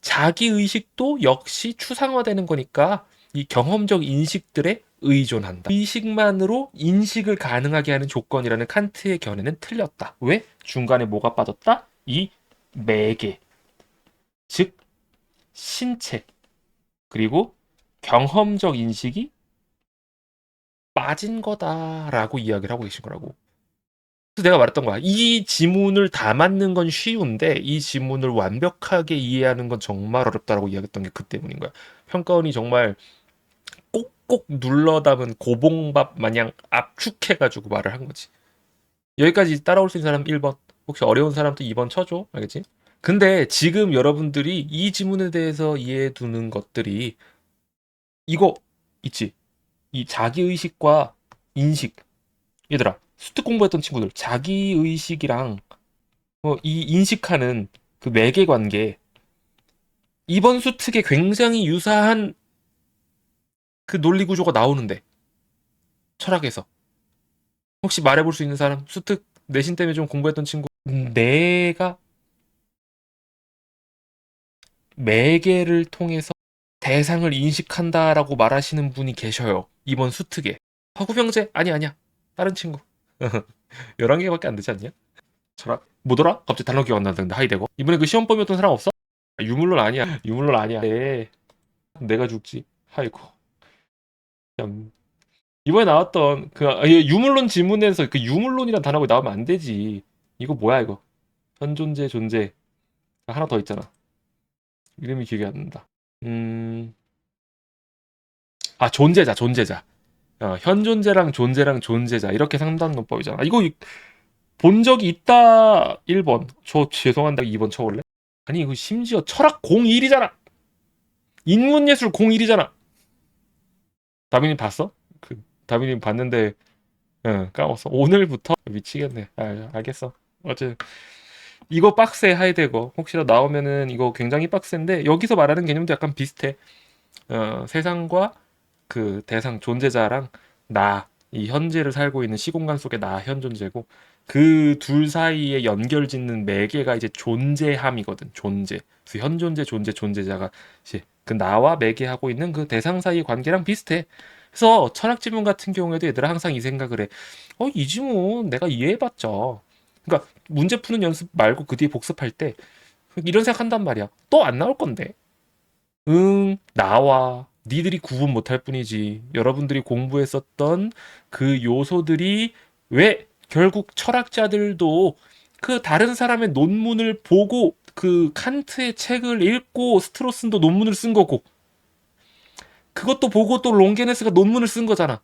[SPEAKER 1] 자기 의식도 역시 추상화되는 거니까 이 경험적 인식들에 의존한다. 의식만으로 인식을 가능하게 하는 조건이라는 칸트의 견해는 틀렸다. 왜? 중간에 뭐가 빠졌다? 이 매개, 즉 신체, 그리고 경험적 인식이 빠진 거다라고 이야기를 하고 계신 거라고. 그래서 내가 말했던 거야. 이 지문을 다 맞는 건 쉬운데 이 지문을 완벽하게 이해하는 건 정말 어렵다라고 이야기했던 게 그 때문인 거야. 평가원이 정말 꼭꼭 눌러 담은 고봉밥 마냥 압축해가지고 말을 한 거지. 여기까지 따라올 수 있는 사람 1번. 혹시 어려운 사람도 2번 쳐줘. 알겠지? 근데 지금 여러분들이 이 지문에 대해서 이해해 두는 것들이 이거 있지. 이 자기의식과 인식. 얘들아, 수특 공부했던 친구들, 자기의식이랑 이 인식하는 그 매개 관계, 이번 수특에 굉장히 유사한 그 논리 구조가 나오는데, 철학에서. 혹시 말해볼 수 있는 사람? 수특 내신 때문에 좀 공부했던 친구. 내가 매개를 통해서 대상을 인식한다라고 말하시는 분이 계셔요. 이번 수특에. 화구병제? 아니야. 다른 친구. 11개밖에 안 되지 않냐? 철학. 뭐더라? 갑자기 단어 기억 안 나는데 하이데거. 이번에 그 시험범이었던 사람 없어? 유물론 아니야. 유물론 아니야. 네. 내가 죽지. 아이고. 참. 이번에 나왔던 그 유물론 지문에서 그 유물론이란 단어가 나오면 안 되지. 이거 뭐야 이거? 현존재 존재. 하나 더 있잖아. 이름이 기억이 안 난다. 음, 존재자. 현존재랑 존재랑 존재자. 이렇게 상단론법이잖아. 이거 본 적이 있다. 1번. 저 죄송한데 2번 쳐볼래? 아니, 이거 심지어 철학 01이잖아. 인문예술 01이잖아. 다빈이 봤어? 다빈이 봤는데, 응, 까먹었어. 오늘부터? 미치겠네. 알겠어. 어쨌든. 이거 빡세, 하이데거. 혹시라도 나오면은 이거 굉장히 빡센데, 여기서 말하는 개념도 약간 비슷해. 세상과 그 대상 존재자랑 나, 이 현재를 살고 있는 시공간 속의 나 현존재고 그 둘 사이에 연결 짓는 매개가 이제 존재함이거든. 존재. 그래서 현존재, 존재자가 이제 그 나와 매개하고 있는 그 대상 사이의 관계랑 비슷해. 그래서 철학 지문 같은 경우에도 얘들아 항상 이 생각을 해. 이 지문 내가 이해해봤죠. 그러니까 문제 푸는 연습 말고 그 뒤에 복습할 때 이런 생각한단 말이야. 또 안 나올 건데. 응, 나와. 니들이 구분 못할 뿐이지. 여러분들이 공부했었던 그 요소들이 왜 결국 철학자들도 그 다른 사람의 논문을 보고 그 칸트의 책을 읽고 스트로슨도 논문을 쓴 거고, 그것도 보고 또 롱게네스가 논문을 쓴 거잖아.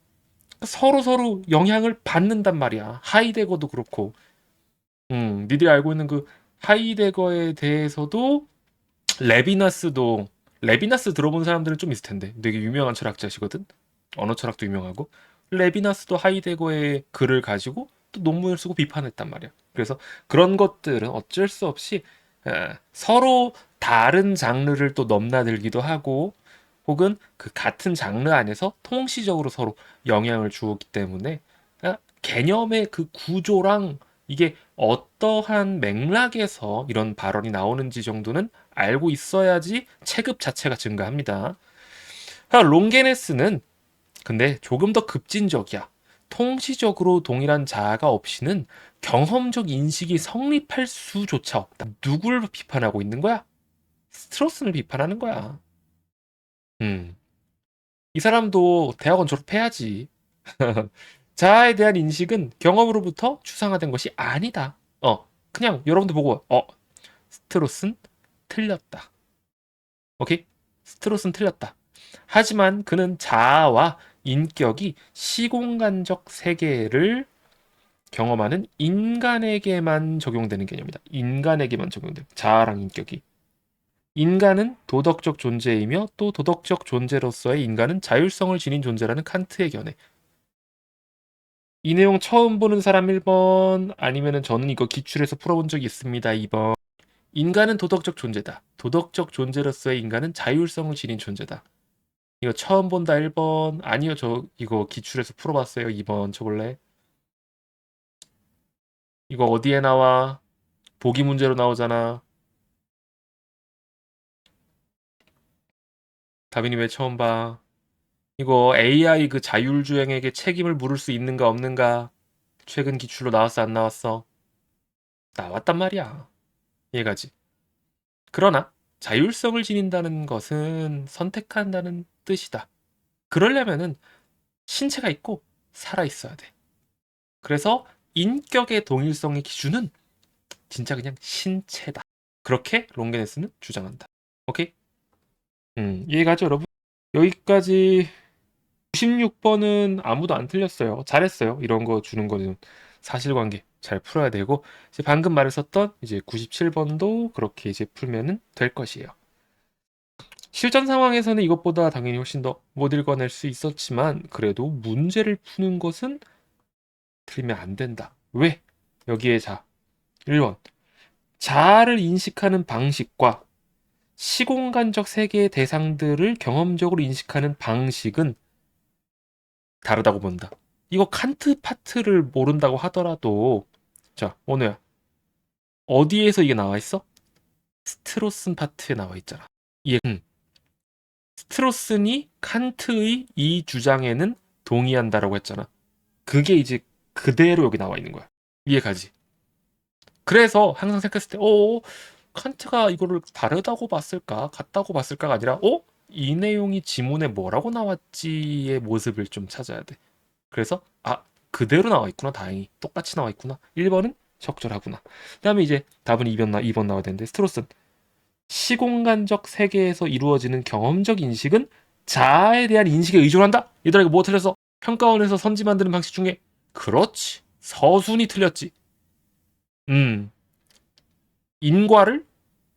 [SPEAKER 1] 서로 서로 영향을 받는단 말이야. 하이데거도 그렇고. 니들이 알고 있는 그 하이데거에 대해서도 레비나스도, 레비나스 들어본 사람들은 좀 있을 텐데 되게 유명한 철학자시거든. 언어 철학도 유명하고. 레비나스도 하이데거의 글을 가지고 또 논문을 쓰고 비판했단 말이야. 그래서 그런 것들은 어쩔 수 없이 서로 다른 장르를 또 넘나들기도 하고, 혹은 그 같은 장르 안에서 통시적으로 서로 영향을 주었기 때문에 개념의 그 구조랑 이게 어떠한 맥락에서 이런 발언이 나오는지 정도는 알고 있어야지 체급 자체가 증가합니다. 롱게네스는 근데 조금 더 급진적이야. 통시적으로 동일한 자아가 없이는 경험적 인식이 성립할 수조차 없다. 누굴 비판하고 있는 거야? 스트로스를 비판하는 거야. 음. 이 사람도 대학원 졸업해야지. 자아에 대한 인식은 경험으로부터 추상화된 것이 아니다. 그냥 여러분들 보고, 스트로스는 틀렸다. 오케이? 스트로스는 틀렸다. 하지만 그는 자아와 인격이 시공간적 세계를 경험하는 인간에게만 적용되는 개념이다. 인간에게만 적용돼. 자아랑 인격이. 인간은 도덕적 존재이며 또 도덕적 존재로서의 인간은 자율성을 지닌 존재라는 칸트의 견해. 이 내용 처음 보는 사람 1번, 아니면은 저는 이거 기출해서 풀어본 적이 있습니다 2번. 인간은 도덕적 존재다. 도덕적 존재로서의 인간은 자율성을 지닌 존재다. 이거 처음 본다 1번. 아니요, 저 이거 기출해서 풀어봤어요 2번. 쳐볼래? 이거 어디에 나와? 보기 문제로 나오잖아. 다빈이 왜 처음 봐? 이거 AI 그 자율주행에게 책임을 물을 수 있는가 없는가? 최근 기출로 나왔어 안 나왔어? 나왔단 말이야. 이해가지? 그러나 자율성을 지닌다는 것은 선택한다는 뜻이다. 그러려면은 신체가 있고 살아 있어야 돼. 그래서 인격의 동일성의 기준은 진짜 그냥 신체다. 그렇게 롱게네스는 주장한다. 오케이? 이해가죠, 여러분? 여기까지 96번은 아무도 안 틀렸어요. 잘했어요. 이런 거 주는 거는 사실관계 잘 풀어야 되고, 이제 방금 말했었던 이제 97번도 그렇게 이제 풀면은 될 것이에요. 실전 상황에서는 이것보다 당연히 훨씬 더 못 읽어낼 수 있었지만, 그래도 문제를 푸는 것은 틀리면 안 된다. 왜? 여기에 1번. 자아를 인식하는 방식과 시공간적 세계의 대상들을 경험적으로 인식하는 방식은 다르다고 본다. 이거 칸트 파트를 모른다고 하더라도, 자, 오늘 어디에서 이게 나와 있어? 스트로슨 파트에 나와 있잖아. 이해? 스트로슨이 칸트의 이 주장에는 동의한다라고 했잖아. 그게 이제 그대로 여기 나와 있는 거야. 이해가지? 그래서 항상 생각했을 때, 칸트가 이거를 다르다고 봤을까? 같다고 봤을까가 아니라, 이 내용이 지문에 뭐라고 나왔지의 모습을 좀 찾아야 돼. 그래서, 그대로 나와 있구나. 다행히. 똑같이 나와 있구나. 1번은 적절하구나. 그 다음에 이제 답은 2번 나와야 되는데, 스트로슨. 시공간적 세계에서 이루어지는 경험적 인식은 자아에 대한 인식에 의존한다? 얘들아, 이거 뭐 틀렸어? 평가원에서 선지 만드는 방식 중에. 그렇지. 서순이 틀렸지. 인과를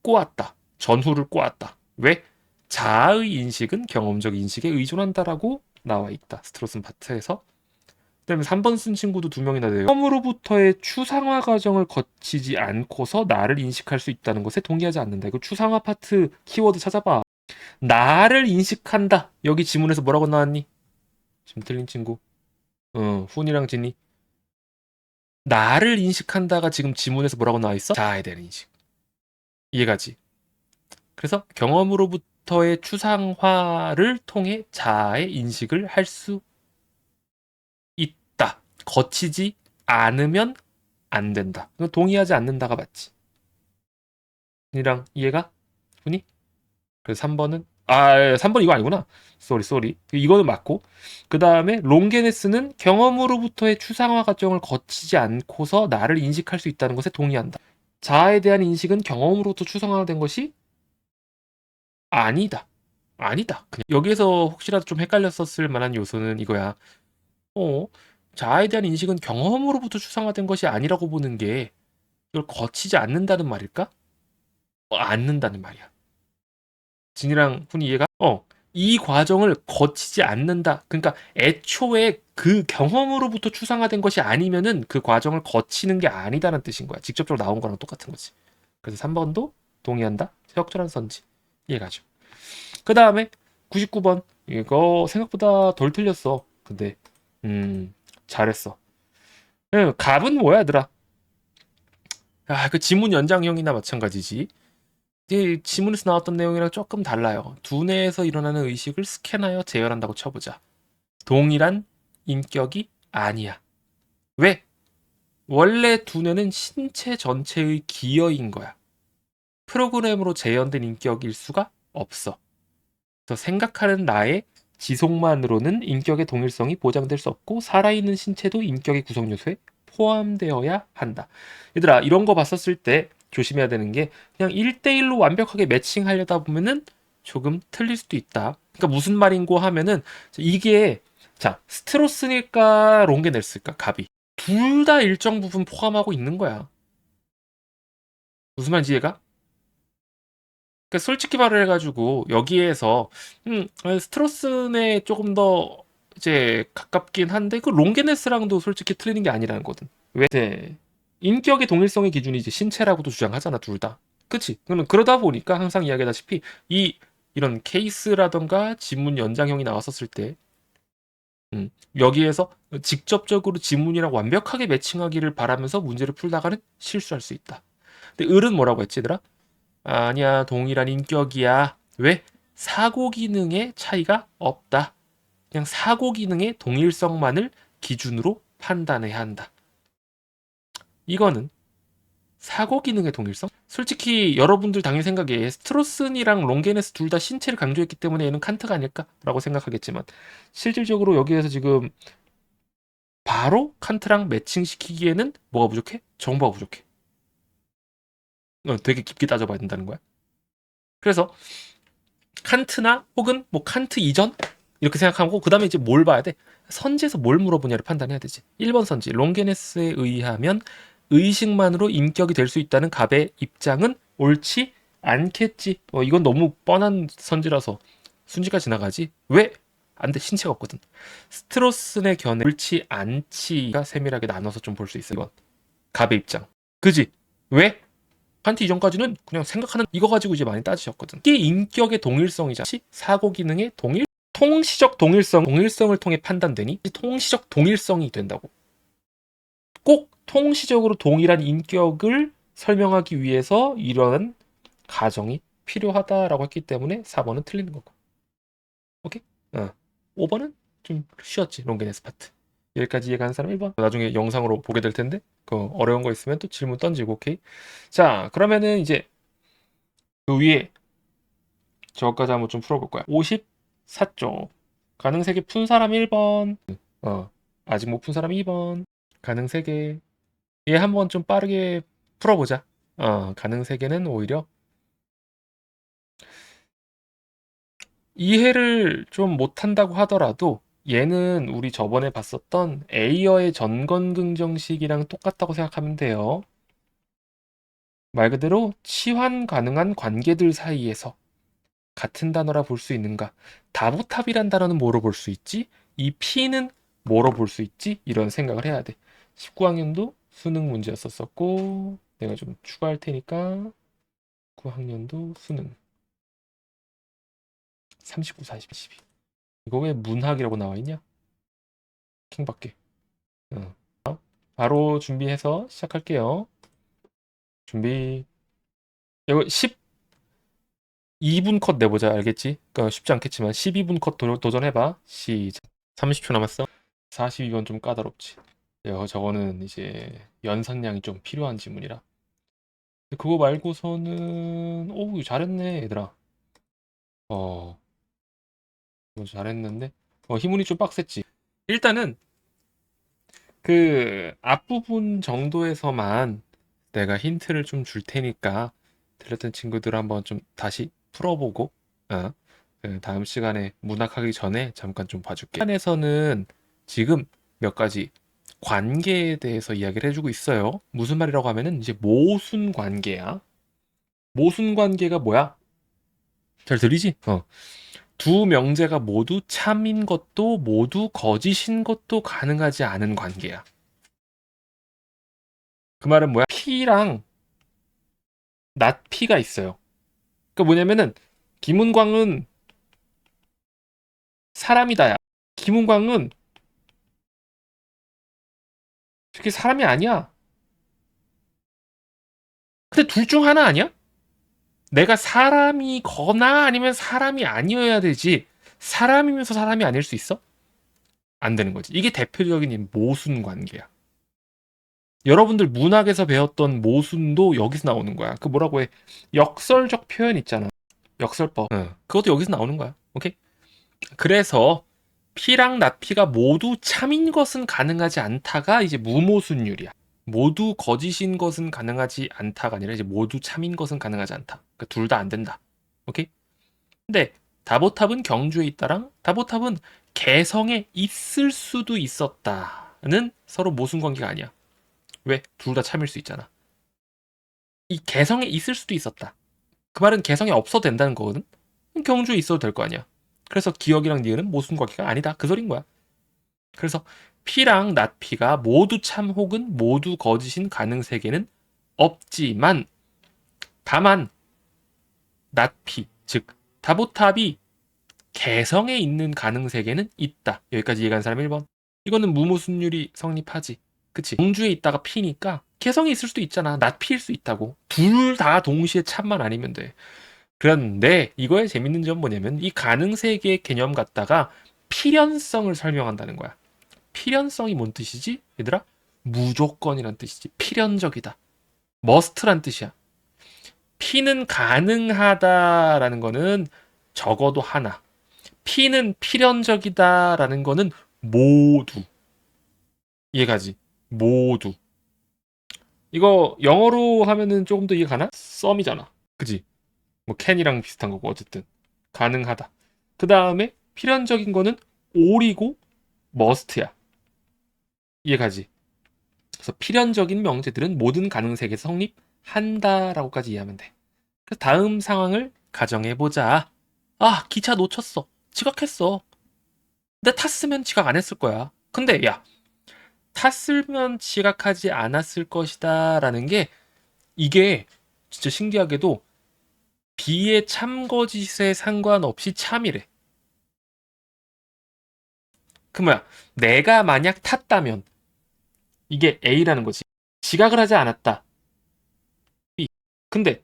[SPEAKER 1] 꼬았다. 전후를 꼬았다. 왜? 자아의 인식은 경험적 인식에 의존한다라고 나와 있다. 스트로슨 파트에서. 그다음에 3번 쓴 친구도 2명이나 돼요. 처음으로부터의 추상화 과정을 거치지 않고서 나를 인식할 수 있다는 것에 동의하지 않는다. 이거 추상화 파트 키워드 찾아봐. 나를 인식한다. 여기 지문에서 뭐라고 나왔니? 지금 틀린 친구. 훈이랑 진이. 나를 인식한다가 지금 지문에서 뭐라고 나와 있어? 자아에 대한 인식. 이해가지? 그래서 경험으로부터의 추상화를 통해 자아의 인식을 할 수 있다. 거치지 않으면 안 된다. 동의하지 않는다가 맞지. 이랑 이해가? 훈이? 그래서 3번은 3번 이거 아니구나. 쏘리. 이거는 맞고. 그 다음에 롱게네스는 경험으로부터의 추상화 과정을 거치지 않고서 나를 인식할 수 있다는 것에 동의한다. 자아에 대한 인식은 경험으로부터 추상화된 것이 아니다. 아니다. 그냥 여기에서 혹시라도 좀 헷갈렸었을 만한 요소는 이거야. 어, 자아에 대한 인식은 경험으로부터 추상화된 것이 아니라고 보는 게 이걸 거치지 않는다는 말일까? 않는다는 말이야. 진이랑 훈이 이해가? 이 과정을 거치지 않는다. 그러니까 애초에 그 경험으로부터 추상화된 것이 아니면은 그 과정을 거치는 게 아니다는 뜻인 거야. 직접적으로 나온 거랑 똑같은 거지. 그래서 3번도 동의한다. 적절한 선지. 이해가죠. 그 다음에 99번. 이거 생각보다 덜 틀렸어. 근데 잘했어. 갑은 뭐야, 얘들아? 그 지문 연장형이나 마찬가지지. 이 지문에서 나왔던 내용이랑 조금 달라요. 두뇌에서 일어나는 의식을 스캔하여 재현한다고 쳐보자. 동일한 인격이 아니야. 왜? 원래 두뇌는 신체 전체의 기어인 거야. 프로그램으로 재현된 인격일 수가 없어. 그래서 생각하는 나의 지속만으로는 인격의 동일성이 보장될 수 없고 살아있는 신체도 인격의 구성 요소에 포함되어야 한다. 얘들아, 이런 거 봤었을 때 조심해야 되는 게 그냥 1대1로 완벽하게 매칭하려다 보면은 조금 틀릴 수도 있다. 그러니까 무슨 말인고 하면은 이게 자, 스트로스일까 롱게네스일까 갑이 둘 다 일정 부분 포함하고 있는 거야. 무슨 말인지 이해가? 그러니까 솔직히 말을 해가지고 여기에서 스트로스네 조금 더 이제 가깝긴 한데 그 롱게네스랑도 솔직히 틀리는 게 아니라는 거든. 왜? 네. 인격의 동일성의 기준이 이제 신체라고도 주장하잖아, 둘 다. 그치? 그러다 보니까 항상 이야기하다시피 이런 케이스라던가 지문 연장형이 나왔었을 때 여기에서 직접적으로 지문이랑 완벽하게 매칭하기를 바라면서 문제를 풀다가는 실수할 수 있다. 근데 을은 뭐라고 했지, 얘들아? 아니야, 동일한 인격이야. 왜? 사고 기능의 차이가 없다. 그냥 사고 기능의 동일성만을 기준으로 판단해야 한다. 이거는 사고 기능의 동일성? 솔직히 여러분들 당연히 생각에 스트로슨이랑 롱게네스 둘 다 신체를 강조했기 때문에 얘는 칸트가 아닐까라고 생각하겠지만 실질적으로 여기에서 지금 바로 칸트랑 매칭시키기에는 뭐가 부족해? 정보가 부족해. 되게 깊게 따져봐야 된다는 거야. 그래서 칸트나 혹은 뭐 칸트 이전 이렇게 생각하고 그 다음에 이제 뭘 봐야 돼? 선지에서 뭘 물어보냐를 판단해야 되지. 1번 선지 롱게네스에 의하면 의식만으로 인격이 될 수 있다는 갑의 입장은 옳지 않겠지. 이건 너무 뻔한 선지라서 순지가 지나가지. 왜? 안 돼. 신체가 없거든. 스트로슨의 견해 옳지 않지가 세밀하게 나눠서 좀 볼 수 있어. 이건 갑의 입장. 그지? 왜? 칸트 이전까지는 그냥 생각하는 이거 가지고 이제 많이 따지셨거든. 이게 인격의 동일성이자 사고 기능의 통시적 동일성을 통해 판단되니 통시적 동일성이 된다고. 꼭 통시적으로 동일한 인격을 설명하기 위해서 이런 가정이 필요하다라고 했기 때문에 4번은 틀리는 거고. 오케이? 5번은 좀 쉬웠지. 롱게네스 파트. 여기까지 이해가는 사람 1번. 나중에 영상으로 보게 될 텐데 그 어려운 거 있으면 또 질문 던지고. 오케이? 자, 그러면은 이제 그 위에 저것까지 한번 좀 풀어볼 거야. 54쪽. 가능 3개 푼 사람 1번. 아직 못 푼 사람 2번. 가능 3개. 얘 한번 좀 빠르게 풀어보자. 가능 3개는 오히려 이해를 좀 못한다고 하더라도 얘는 우리 저번에 봤었던 에이어의 전건긍정식이랑 똑같다고 생각하면 돼요. 말 그대로 치환 가능한 관계들 사이에서 같은 단어라 볼 수 있는가? 다보탑이란 단어는 뭐로 볼 수 있지? 이 P는 뭐로 볼 수 있지? 이런 생각을 해야 돼. 19학년도 수능 문제였었고 내가 좀 추가할 테니까 9학년도 수능 39, 40, 12 이거 왜 문학이라고 나와 있냐? 킹받게. 어. 바로 준비해서 시작할게요. 준비. 이거 12분 컷 내보자. 알겠지? 그러니까 쉽지 않겠지만 12분 컷 도전해봐. 시작. 30초 남았어. 42번 좀 까다롭지. 저거는 이제 연산량이 좀 필요한 지문이라. 그거 말고서는 오 잘했네 얘들아. 어 이거 잘했는데 희문이 좀 빡셌지. 일단은 그 앞부분 정도에서만 내가 힌트를 좀 줄 테니까 들렸던 친구들 한번 좀 다시 풀어보고 그 다음 시간에 문학하기 전에 잠깐 좀 봐줄게. 시간에서는 지금 몇 가지 관계에 대해서 이야기를 해주고 있어요. 무슨 말이라고 하면은 이제 모순 관계야. 모순 관계가 뭐야? 잘 들리지? 두 명제가 모두 참인 것도 모두 거짓인 것도 가능하지 않은 관계야. 그 말은 뭐야? P랑 not P가 있어요. 그 뭐냐면은 김은광은 사람이다야. 김은광은 그게 사람이 아니야. 근데 둘 중 하나 아니야? 내가 사람이거나 아니면 사람이 아니어야 되지. 사람이면서 사람이 아닐 수 있어? 안 되는 거지. 이게 대표적인 이 모순 관계야. 여러분들 문학에서 배웠던 모순도 여기서 나오는 거야. 그 뭐라고 해? 역설적 표현 있잖아. 역설법. 그것도 여기서 나오는 거야. 오케이? 그래서 P랑 나피가 모두 참인 것은 가능하지 않다가 이제 무모순율이야. 모두 거짓인 것은 가능하지 않다가 아니라 이제 모두 참인 것은 가능하지 않다. 그러니까 둘 다 안 된다. 오케이? 근데 다보탑은 경주에 있다랑 다보탑은 개성에 있을 수도 있었다는 서로 모순 관계가 아니야. 왜? 둘 다 참일 수 있잖아. 이 개성에 있을 수도 있었다. 그 말은 개성이 없어도 된다는 거거든? 경주에 있어도 될 거 아니야. 그래서 기억이랑 니은은 모순 관계가 아니다. 그 소린 거야. 그래서 P랑 not P가 모두 참 혹은 모두 거짓인 가능 세계는 없지만 다만 not P, 즉 다보탑이 개성에 있는 가능 세계는 있다. 여기까지 이해간 사람 1번. 이거는 무모순율이 성립하지. 그치? 경주에 있다가 P니까 개성이 있을 수도 있잖아. not P일 수 있다고. 둘 다 동시에 참만 아니면 돼. 그런데 이거의 재밌는 점 뭐냐면 이 가능 세계의 개념 갖다가 필연성을 설명한다는 거야. 필연성이 뭔 뜻이지? 얘들아? 무조건이란 뜻이지. 필연적이다. must란 뜻이야. P는 가능하다라는 거는 적어도 하나. P는 필연적이다라는 거는 모두. 이해가지? 모두. 이거 영어로 하면은 조금 더 이해 가나? 썸이잖아. 그지? 뭐 can이랑 비슷한 거고 어쨌든 가능하다. 그 다음에 필연적인 거는 all이고 must야. 이해가지? 그래서 필연적인 명제들은 모든 가능 세계에서 성립한다라고까지 이해하면 돼. 그래서 다음 상황을 가정해보자. 아, 기차 놓쳤어. 지각했어. 근데 탔으면 지각 안 했을 거야. 근데 야, 탔으면 지각하지 않았을 것이다라는 게 이게 진짜 신기하게도 B의 참거짓에 상관없이 참이래. 그 뭐야? 내가 만약 탔다면 이게 A라는 거지. 지각을 하지 않았다. B. 근데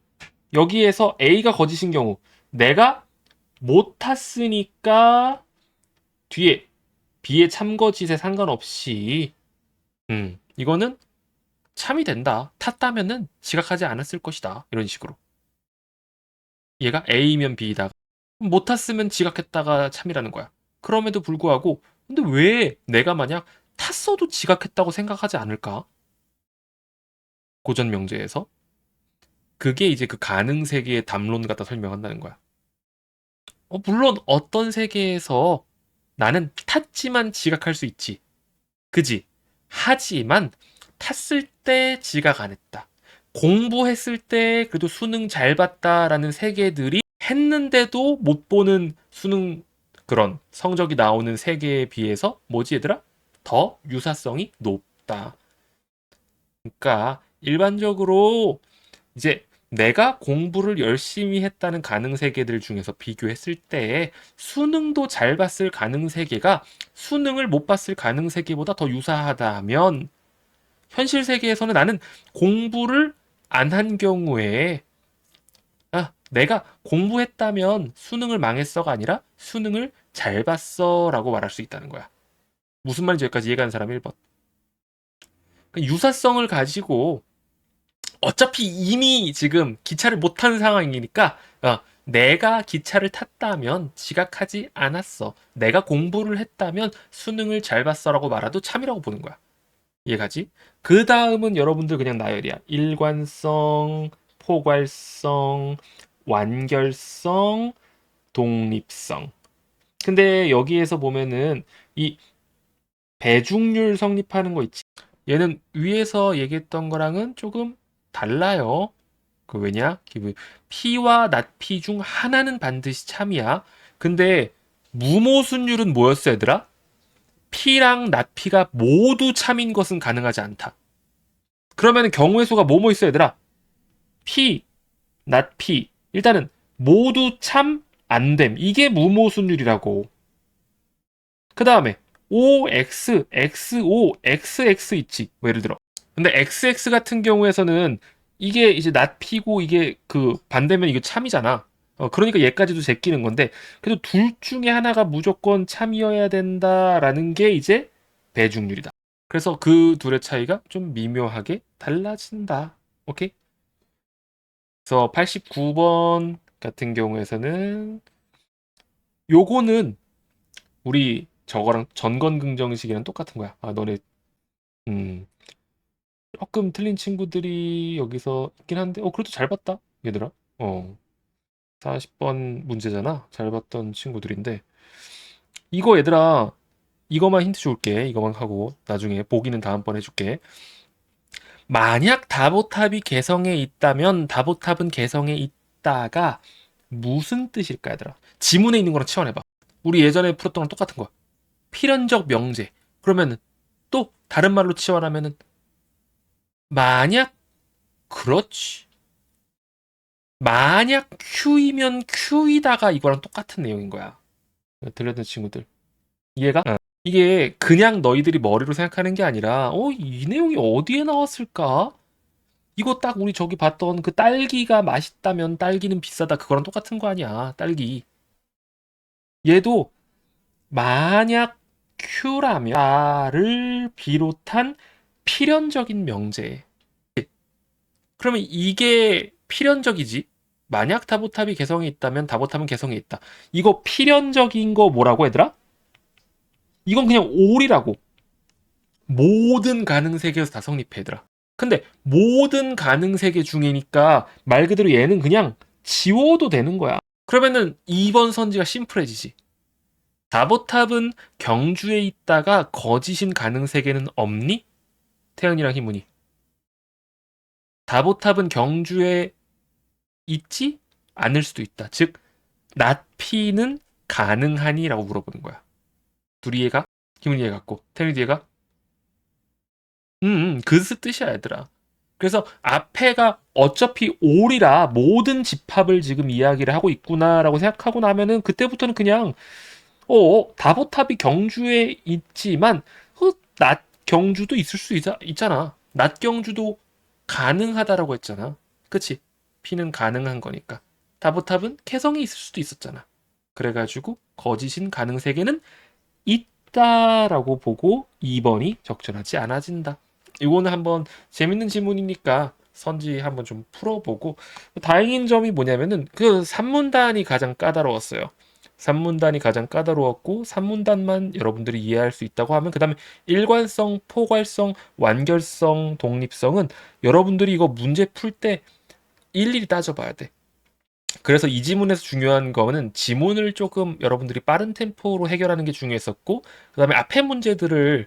[SPEAKER 1] 여기에서 A가 거짓인 경우 내가 못 탔으니까 뒤에 B의 참거짓에 상관없이 이거는 참이 된다. 탔다면은 지각하지 않았을 것이다. 이런 식으로. 얘가 A면 B다. 못 탔으면 지각했다가 참이라는 거야. 그럼에도 불구하고 근데 왜 내가 만약 탔어도 지각했다고 생각하지 않을까? 고전 명제에서 그게 이제 그 가능 세계의 담론 갖다 설명한다는 거야. 물론 어떤 세계에서 나는 탔지만 지각할 수 있지. 그지? 하지만 탔을 때 지각 안 했다. 공부했을 때 그래도 수능 잘 봤다라는 세계들이 했는데도 못 보는 수능 그런 성적이 나오는 세계에 비해서 뭐지 얘들아? 더 유사성이 높다. 그러니까 일반적으로 이제 내가 공부를 열심히 했다는 가능 세계들 중에서 비교했을 때 수능도 잘 봤을 가능 세계가 수능을 못 봤을 가능 세계보다 더 유사하다면 현실 세계에서는 나는 공부를 안 한 경우에 내가 공부했다면 수능을 망했어가 아니라 수능을 잘 봤어라고 말할 수 있다는 거야. 무슨 말인지 여기까지 이해가는 사람 1번. 유사성을 가지고 어차피 이미 지금 기차를 못 타는 상황이니까 내가 기차를 탔다면 지각하지 않았어. 내가 공부를 했다면 수능을 잘 봤어라고 말해도 참이라고 보는 거야. 이해가지? 그 다음은 여러분들 그냥 나열이야. 일관성, 포괄성, 완결성, 독립성. 근데 여기에서 보면은 이 배중률 성립하는 거 있지. 얘는 위에서 얘기했던 거랑은 조금 달라요. 그 왜냐? P와 낫P 중 하나는 반드시 참이야. 근데 무모순율은 뭐였어, 얘들아? P랑 낫P가 모두 참인 것은 가능하지 않다. 그러면 경우의 수가 뭐뭐 있어, 얘들아? P, 낫P. 일단은 모두 참 안 됨. 이게 무모순율이라고. 그 다음에 OX, XO, XX 있지. 뭐 예를 들어. 근데 XX 같은 경우에서는 이게 이제 낫피고 이게 그 반대면 이거 참이잖아. 그러니까 얘까지도 제끼는 건데 그래도 둘 중에 하나가 무조건 참이어야 된다라는 게 이제 배중률이다. 그래서 그 둘의 차이가 좀 미묘하게 달라진다. 오케이? 그래서 89번 같은 경우에서는 요거는 우리 저거랑 전건긍정식이랑 똑같은 거야. 아, 너네 음, 조금 틀린 친구들이 여기서 있긴 한데, 그래도 잘 봤다, 얘들아. 40번 문제잖아. 잘 봤던 친구들인데, 이거 얘들아, 이거만 힌트 줄게. 이거만 하고, 나중에 보기는 다음번 해줄게. 만약 다보탑이 개성에 있다면, 다보탑은 개성에 있다가 무슨 뜻일까, 얘들아? 지문에 있는 거랑 치환해봐. 우리 예전에 풀었던 거랑 똑같은 거야. 필연적 명제. 그러면은, 또 다른 말로 치환하면은, 만약, 그렇지. 만약 Q이면 Q이다가 이거랑 똑같은 내용인 거야. 들려든 친구들. 이해가? 이게 그냥 너희들이 머리로 생각하는 게 아니라, 이 내용이 어디에 나왔을까? 이거 딱 우리 저기 봤던 그 딸기가 맛있다면 딸기는 비싸다. 그거랑 똑같은 거 아니야. 딸기. 얘도 만약 Q라면 나를 비롯한 필연적인 명제. 그러면 이게 필연적이지. 만약 다보탑이 개성에 있다면 다보탑은 개성에 있다. 이거 필연적인 거 뭐라고 얘들아? 이건 그냥 올이라고. 모든 가능 세계에서 다 성립해 얘들아. 근데 모든 가능 세계 중이니까 말 그대로 얘는 그냥 지워도 되는 거야. 그러면은 2번 선지가 심플해지지. 다보탑은 경주에 있다가 거짓인 가능 세계는 없니? 태연이랑 희문이. 다보탑은 경주에 있지? 않을 수도 있다. 즉 낫피는 가능하니라고 물어보는 거야. 둘이 이해가? 기분 이해갔고 태민이 이해가? 그 뜻이야 얘들아. 그래서 앞에가 어차피 올이라 모든 집합을 지금 이야기를 하고 있구나라고 생각하고 나면은 그때부터는 그냥 다보탑이 경주에 있지만 낮 경주도 있을 수 있잖아. 낮 경주도 가능하다라고 했잖아. 그치? 피는 가능한 거니까. 다보탑은 개성이 있을 수도 있었잖아. 그래가지고 거짓인 가능 세계는 있다라고 보고 2번이 적절하지 않아진다. 이거는 한번 재밌는 질문이니까 선지 한번 좀 풀어보고 다행인 점이 뭐냐면은 그 산문단이 가장 까다로웠어요. 산문단이 가장 까다로웠고 산문단만 여러분들이 이해할 수 있다고 하면 그 다음에 일관성, 포괄성, 완결성, 독립성은 여러분들이 이거 문제 풀 때 일일이 따져봐야 돼. 그래서 이 지문에서 중요한 거는 지문을 조금 여러분들이 빠른 템포로 해결하는 게 중요했었고 그다음에 앞에 문제들을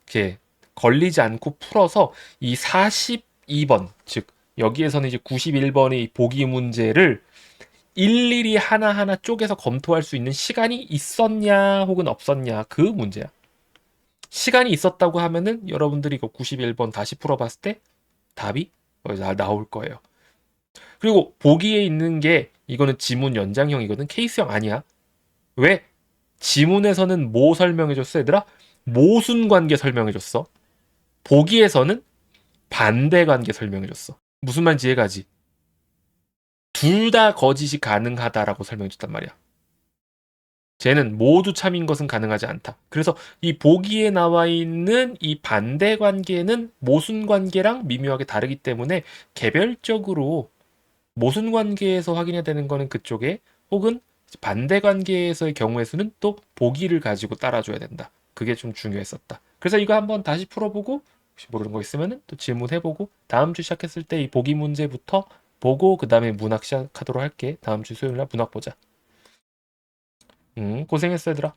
[SPEAKER 1] 이렇게 걸리지 않고 풀어서 이 42번 즉 여기에서는 이제 91번의 보기 문제를 일일이 하나하나 쪼개서 검토할 수 있는 시간이 있었냐 혹은 없었냐 그 문제야. 시간이 있었다고 하면은 여러분들이 이거 91번 다시 풀어봤을 때 답이 나올 거예요. 그리고 보기에 있는 게 이거는 지문 연장형이거든. 케이스형 아니야. 왜? 지문에서는 뭐 설명해줬어 얘들아? 모순관계 설명해줬어. 보기에서는 반대관계 설명해줬어. 무슨 말인지 이해가지? 둘 다 거짓이 가능하다라고 설명해줬단 말이야. 쟤는 모두 참인 것은 가능하지 않다. 그래서 이 보기에 나와 있는 이 반대관계는 모순관계랑 미묘하게 다르기 때문에 개별적으로 모순관계에서 확인해야 되는 거는 그쪽에 혹은 반대관계에서의 경우의 수는 또 보기를 가지고 따라줘야 된다. 그게 좀 중요했었다. 그래서 이거 한번 다시 풀어보고 혹시 모르는 거 있으면은 또 질문해보고 다음 주 시작했을 때 이 보기 문제부터 보고 그 다음에 문학 시작하도록 할게. 다음 주 수요일 날 문학 보자. 고생했어 얘들아.